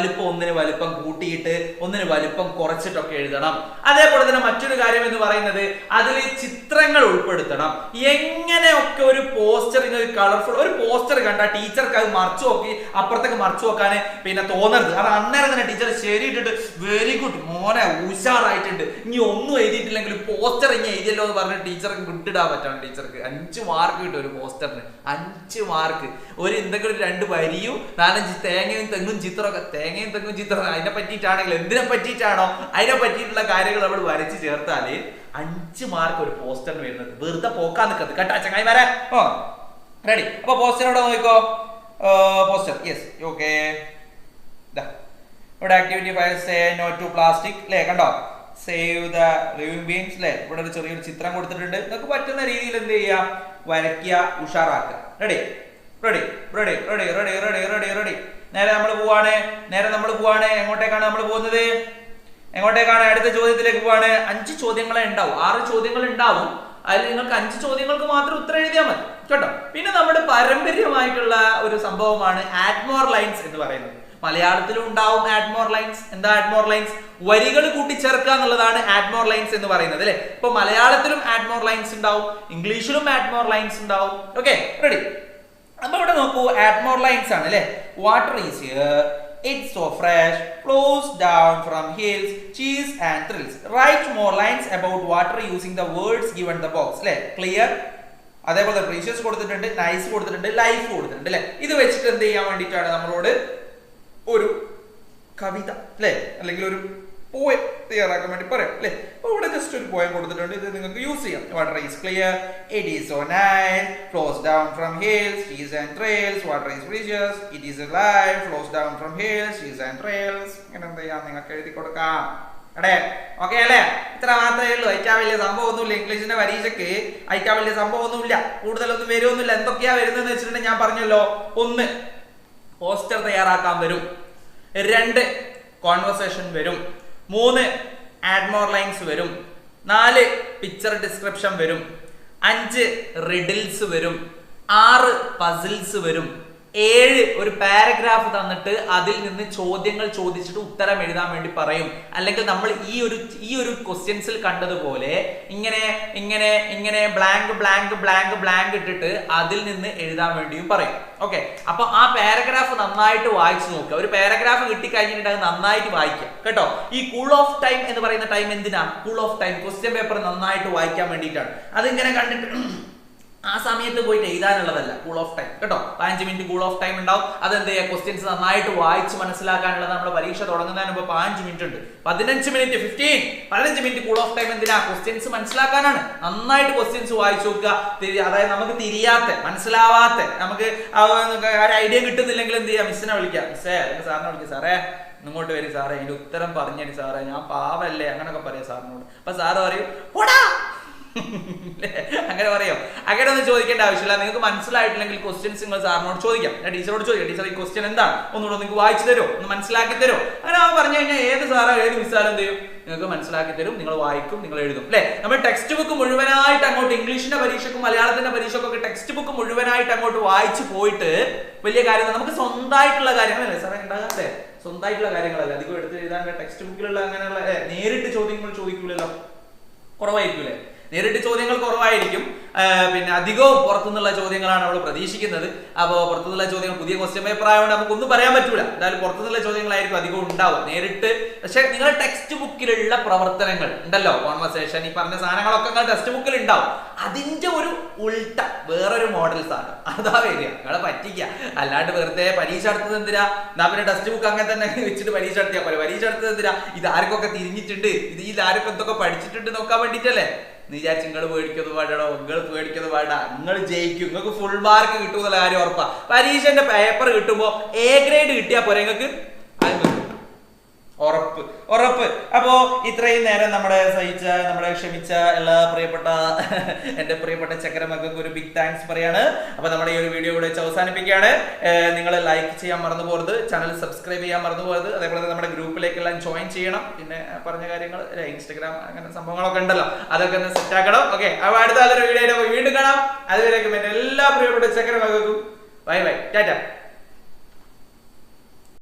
ഒന്നിന് വലുപ്പം കൂട്ടിയിട്ട് ഒന്നിന് വലുപ്പം കുറച്ചിട്ടൊക്കെ എഴുതണം അതേപോലെ തന്നെ മറ്റൊരു കാര്യം എന്ന് പറയുന്നത് അതിൽ ചിത്രങ്ങൾ ഉൾപ്പെടുത്തണം എങ്ങനെയൊക്കെ ഒരു പോസ്റ്ററിന് ഒരു കളർഫുൾ ഒരു പോസ്റ്റർ കണ്ട ടീച്ചർക്ക് അത് മറച്ചു നോക്കി അപ്പുറത്തേക്ക് മറച്ചു നോക്കാൻ പിന്നെ തോന്നരുത് അത് അന്നേരം തന്നെ ടീച്ചർ ശരിയിട്ടിട്ട് വെരി ഗുഡ് മോനെ ഉഷാറായിട്ടുണ്ട് ഇനി ഒന്നും എഴുതിയിട്ടില്ലെങ്കിൽ പോസ്റ്റർ ഇനി എഴുതിയല്ലോ എന്ന് പറഞ്ഞ് ടീച്ചർക്ക് വിട്ടിടാൻ പറ്റാണ് ടീച്ചർക്ക് 5 മാർക്ക് കിട്ടും ഒരു പോസ്റ്റർ പോസ്റ്ററിന് 5 മാർക്ക്. ഒരു എന്തെങ്കിലും 2 വരിയും 4-5 തേങ്ങയും തെങ്ങും ചിത്രമൊക്കെ, തേങ്ങയും തെങ്ങും ചിത്രം അതിനെ പറ്റിയിട്ടാണെങ്കിൽ എന്തിനെ പറ്റിയിട്ടാണോ അതിനെ പറ്റിയിട്ടുള്ള കാര്യങ്ങൾ നമ്മൾ വരച്ച് ചേർത്താല് 5 മാർക്ക് ഒരു പോസ്റ്ററിന് വരുന്നത്. വെറുതെ പോക്കാൻ നിൽക്കുന്നത് കേട്ടാ ചങ്ങായിമാരെ. റെഡി? അപ്പൊ പോസ്റ്ററിനോട് നോക്കിക്കോ. Poster yes okay. ഇവിടെ activity 5 say no to plastic അല്ലേ, കണ്ടോ? സേവ് ദ ലിവിംഗ് ബീങ്സ് അല്ലേ. ഇവിടെ ഒരു ചെറിയൊരു ചിത്രം കൊടുത്തിട്ടുണ്ട്. നിങ്ങൾക്ക് പറ്റുന്ന രീതിയിൽ എന്ത് ചെയ്യുക, വരയ്ക്കുക, ഉഷാറാക്കുക. Ready ready ready ready ready ready ready ready നേരെ നമ്മൾ പോവാണ്. എങ്ങോട്ടേക്കാണ് നമ്മൾ പോകുന്നത്? അടുത്ത ചോദ്യത്തിലേക്ക് പോവാണ്. 5 ചോദ്യങ്ങളെ ഉണ്ടാവും, 6 ചോദ്യങ്ങൾ ഉണ്ടാവും. അതിൽ നിങ്ങൾക്ക് 5 ചോദ്യങ്ങൾക്ക് മാത്രം ഉത്തരം എഴുതിയാൽ മതി കേട്ടോ. പിന്നെ നമ്മുടെ പാരമ്പര്യമായിട്ടുള്ള ഒരു സംഭവമാണ് ആഡ്മോർ ലൈൻസ് എന്ന് പറയുന്നത്. മലയാളത്തിലും ഉണ്ടാവും ആഡ്മോർ ലൈൻസ്. എന്താ ആഡ്മോർ ലൈൻസ്? വരികൾ കൂട്ടിച്ചേർക്കുക എന്നുള്ളതാണ് ആഡ്മോർ ലൈൻസ് എന്ന് പറയുന്നത് അല്ലെ. ഇപ്പൊ മലയാളത്തിലും ആഡ്മോർ ലൈൻസ് ഉണ്ടാവും, ഇംഗ്ലീഷിലും ആഡ്മോർ ലൈൻസ് ഉണ്ടാവും. Okay ready? അപ്പൊ ഇവിടെ നോക്കൂ, ആഡ്മോർ ലൈൻസ് ആണ് അല്ലെ. Water is here, it's so fresh, flows down from hills, cheese and thrills. Write more lines about water using the words given the box. അല്ലെ clear? അതേപോലെ precious കൊടുത്തിട്ടുണ്ട്, nice കൊടുത്തിട്ടുണ്ട്, life കൊടുത്തിട്ടുണ്ട് അല്ലെ. ഇത് വെച്ചിട്ട് എന്ത് ചെയ്യാൻ വേണ്ടിയിട്ടാണ് നമ്മളോട് ഒരു കവിത അല്ലെ അല്ലെങ്കിൽ ഒരു പോയം തയ്യാറാക്കാൻ വേണ്ടി പറയാം അല്ലെ. അപ്പൊ ഇവിടെ ജസ്റ്റ് ഒരു പോയം കൊടുത്തിട്ടുണ്ട്, ഇത് നിങ്ങൾക്ക് യൂസ് ചെയ്യാം. Water is clear, it is so nice, flows down from hills, cheese and trails, water is precious, it is life, flows down from hills, cheese and trails. ഇങ്ങനെ എന്ത് ചെയ്യാം, നിങ്ങൾക്ക് എഴുതി കൊടുക്കാം. അടേ ഓക്കെ അല്ലേ? ഇത്ര മാത്രമേ ഉള്ളൂ. അയക്കാൻ വലിയ സംഭവം ഒന്നുമില്ല. ഇംഗ്ലീഷിന്റെ പരീക്ഷയ്ക്ക് അയക്കാൻ വലിയ സംഭവം ഒന്നുമില്ല, കൂടുതലൊന്നും വരുമൊന്നുമില്ല. എന്തൊക്കെയാ വരുന്നതെന്ന് വെച്ചിട്ടുണ്ടെങ്കിൽ ഞാൻ പറഞ്ഞല്ലോ. 1 പോസ്റ്റർ തയ്യാറാക്കാൻ വരും, 2 കോൺവെർസേഷൻ വരും, 3 ആഡ്മോർ ലൈൻസ് വരും, 4 പിക്ചർ ഡിസ്ക്രിപ്ഷൻ വരും, 5 റിഡിൽസ് വരും, 6 പസിൽസ് വരും, 7 ഒരു പാരഗ്രാഫ് തന്നിട്ട് അതിൽ നിന്ന് ചോദ്യങ്ങൾ ചോദിച്ചിട്ട് ഉത്തരം എഴുതാൻ വേണ്ടി പറയും. അല്ലെങ്കിൽ നമ്മൾ ഈ ഒരു ക്വസ്റ്റ്യൻസിൽ കണ്ടതുപോലെ ഇങ്ങനെ ബ്ലാങ്ക് ഇട്ടിട്ട് അതിൽ നിന്ന് എഴുതാൻ വേണ്ടിയും പറയും. ഓക്കെ, അപ്പൊ ആ പാരഗ്രാഫ് നന്നായിട്ട് വായിച്ചു നോക്കുക. ഒരു പാരഗ്രാഫ് കിട്ടിക്കഴിഞ്ഞിട്ട് അത് നന്നായിട്ട് വായിക്കുക കേട്ടോ. ഈ കൂൾ ഓഫ് ടൈം എന്ന് പറയുന്ന ടൈം എന്തിനാ? Cool off time question paper നന്നായിട്ട് വായിക്കാൻ വേണ്ടിയിട്ടാണ്. അതിങ്ങനെ കണ്ടിട്ട് ആ സമയത്ത് പോയിട്ട് എഴുതാനുള്ളതല്ല കൂൾ ഓഫ് ടൈം കേട്ടോ. 5 മിനിറ്റ് കൂൾ ഓഫ് ടൈം ഉണ്ടാവും. അതെന്ത് ചെയ്യുക, ക്വസ്റ്റ്യൻസ് നന്നായിട്ട് വായിച്ച് മനസ്സിലാക്കാനുള്ളത്. നമ്മുടെ പരീക്ഷ തുടങ്ങുന്നതിന് മുമ്പ് 5 മിനിറ്റ് ഉണ്ട്, 15 മിനിറ്റ് കൂൾ ഓഫ് ടൈം എന്തിനാ? ക്വസ്റ്റ്യൻസ് മനസ്സിലാക്കാനാണ്. നന്നായിട്ട് ക്വസ്റ്റ്യൻസ് വായിച്ചു നോക്കുക. അതായത് നമുക്ക് തിരിയാത്ത, മനസ്സിലാവാത്ത, നമുക്ക് ഒരു ഐഡിയ കിട്ടുന്നില്ലെങ്കിൽ എന്ത് ചെയ്യാം, മിസ്സിനെ വിളിക്കാം. മിസ്സേ അല്ലെങ്കിൽ സാറിനെ വിളിക്കാം, സാറേ ഇങ്ങോട്ട് വരും സാറേ, അതിന്റെ ഉത്തരം പറഞ്ഞേരി സാറേ, ഞാൻ പാവല്ലേ, അങ്ങനൊക്കെ പറയാം സാറിനോട്. അപ്പൊ സാറ് പറയും ഓടാ, അങ്ങനെ പറയോ? അങ്ങനെ ഒന്നും ചോദിക്കേണ്ട ആവശ്യമില്ല. നിങ്ങൾക്ക് മനസ്സിലായിട്ടില്ലെങ്കിൽ ക്വസ്റ്റ്യൻസ് നിങ്ങൾ സാറിനോട് ചോദിക്കാം, ടീച്ചറോട് ചോദിക്കാം. ടീച്ചർ ഈ ക്വസ്റ്റ്യൻ എന്താണ് ഒന്നുകൂടെ നിങ്ങൾക്ക് വായിച്ചു തരുമോ, ഒന്ന് മനസ്സിലാക്കി തരുമോ? അങ്ങനെ അവൻ പറഞ്ഞു കഴിഞ്ഞാൽ ഏത് സാറോ ഏത് മിസ്സാലും എന്ത് ചെയ്യും, നിങ്ങൾക്ക് മനസ്സിലാക്കി തരും. നിങ്ങൾ വായിക്കും, നിങ്ങൾ എഴുതും അല്ലെ. നമ്മൾ ടെക്സ്റ്റ് ബുക്ക് മുഴുവനായിട്ട് അങ്ങോട്ട്, ഇംഗ്ലീഷിന്റെ പരീക്ഷയ്ക്കും മലയാളത്തിന്റെ പരീക്ഷയ്ക്കൊക്കെ ടെക്സ്റ്റ് ബുക്ക് മുഴുവനായിട്ട് അങ്ങോട്ട് വായിച്ചു പോയിട്ട് വലിയ കാര്യം. നമുക്ക് സ്വന്തമായിട്ടുള്ള കാര്യങ്ങളല്ലേ സാറേ ഉണ്ടാകാതെ, സ്വന്തമായിട്ടുള്ള കാര്യങ്ങളല്ലേ അധികം എടുത്ത് എഴുതാൻ. ടെക്സ്റ്റ് ബുക്കിലുള്ള അങ്ങനെയുള്ള നേരിട്ട് ചോദ്യങ്ങൾ ചോദിക്കൂലല്ലോ, കുറവായിരിക്കൂലേ? നേരിട്ട് ചോദ്യങ്ങൾ കുറവായിരിക്കും. പിന്നെ അധികവും പുറത്തുനിന്നുള്ള ചോദ്യങ്ങളാണ് നമ്മൾ പ്രതീക്ഷിക്കുന്നത്. അപ്പോൾ പുറത്തുനിന്നുള്ള ചോദ്യങ്ങൾ പുതിയ ക്വസ്റ്റ്യൻ പേപ്പർ ആയതുകൊണ്ട് നമുക്കൊന്നും പറയാൻ പറ്റൂല. എന്തായാലും പുറത്തുനിന്നുള്ള ചോദ്യങ്ങളായിരിക്കും അധികം ഉണ്ടാവും നേരിട്ട്. പക്ഷെ നിങ്ങളുടെ ടെക്സ്റ്റ് ബുക്കിലുള്ള പ്രവർത്തനങ്ങൾ ഉണ്ടല്ലോ, കോൺവെർസേഷൻ, ഈ പറഞ്ഞ സാധനങ്ങളൊക്കെ നിങ്ങൾ ടെക്സ്റ്റ് ബുക്കിൽ ഉണ്ടാവും. അതിന്റെ ഒരു ഉൾട്ട വേറൊരു മോഡൽ സാധനം അതാ വരിക, നിങ്ങളെ പറ്റിക്കുക. അല്ലാണ്ട് വെറുതെ പരീക്ഷ എടുത്തത് എന്തിനാ? എന്നാ പിന്നെ ടെക്സ്റ്റ് ബുക്ക് അങ്ങനെ തന്നെ വെച്ചിട്ട് പരീക്ഷ എടുത്തിയാൽ പോലെ. പരീക്ഷ എടുത്തത് എന്തിനാ? ഇത് ആർക്കൊക്കെ തിരിഞ്ഞിട്ടുണ്ട്, ഇതിൽ ആരൊക്കെ എന്തൊക്കെ പഠിച്ചിട്ടുണ്ട് നോക്കാൻ വേണ്ടിയിട്ടല്ലേ. നീ വിചാരിച്ച് നിങ്ങൾ പേടിക്കുന്നത് പാടണോ? നിങ്ങൾ പേടിക്കുന്നത് പാട, നിങ്ങൾ ജയിക്കും, നിങ്ങൾക്ക് ഫുൾ മാർക്ക് കിട്ടും എന്നുള്ള കാര്യം ഉറപ്പാ. പരീക്ഷന്റെ പേപ്പർ കിട്ടുമ്പോ A ഗ്രേഡ് കിട്ടിയാ പോരെ നിങ്ങൾക്ക്, ഉറപ്പ് ഉറപ്പ്. അപ്പോ ഇത്രയും നേരം നമ്മളെ സഹിച്ച, നമ്മളെ ക്ഷമിച്ച എല്ലാ പ്രിയപ്പെട്ട എന്റെ പ്രിയപ്പെട്ട ചക്കരമക്കൾക്ക് ഒരു ബിഗ് താങ്ക്സ് പറയാണ്. അപ്പൊ നമ്മുടെ ഈ ഒരു വീഡിയോ ഇവിടെ വെച്ച് അവസാനിപ്പിക്കുകയാണ്. നിങ്ങൾ ലൈക്ക് ചെയ്യാൻ മറന്നു പോകരുത്, ചാനൽ സബ്സ്ക്രൈബ് ചെയ്യാൻ മറന്നു പോകരുത്. അതേപോലെ നമ്മുടെ ഗ്രൂപ്പിലേക്കെല്ലാം ജോയിൻ ചെയ്യണം. പിന്നെ പറഞ്ഞ കാര്യങ്ങൾ ഇൻസ്റ്റാഗ്രാം അങ്ങനെ സംഭവങ്ങളൊക്കെ ഉണ്ടല്ലോ, അതൊക്കെ ഒന്ന് സെറ്റ് ആക്കണം. ഓക്കെ, അപ്പൊ അടുത്ത നല്ലൊരു വീഡിയോ വീണ്ടും കാണാം. അതുവരേക്കും എന്റെ എല്ലാ പ്രിയപ്പെട്ട ചക്കരമക്കൾക്കും ബൈ ബൈ, ടാറ്റ.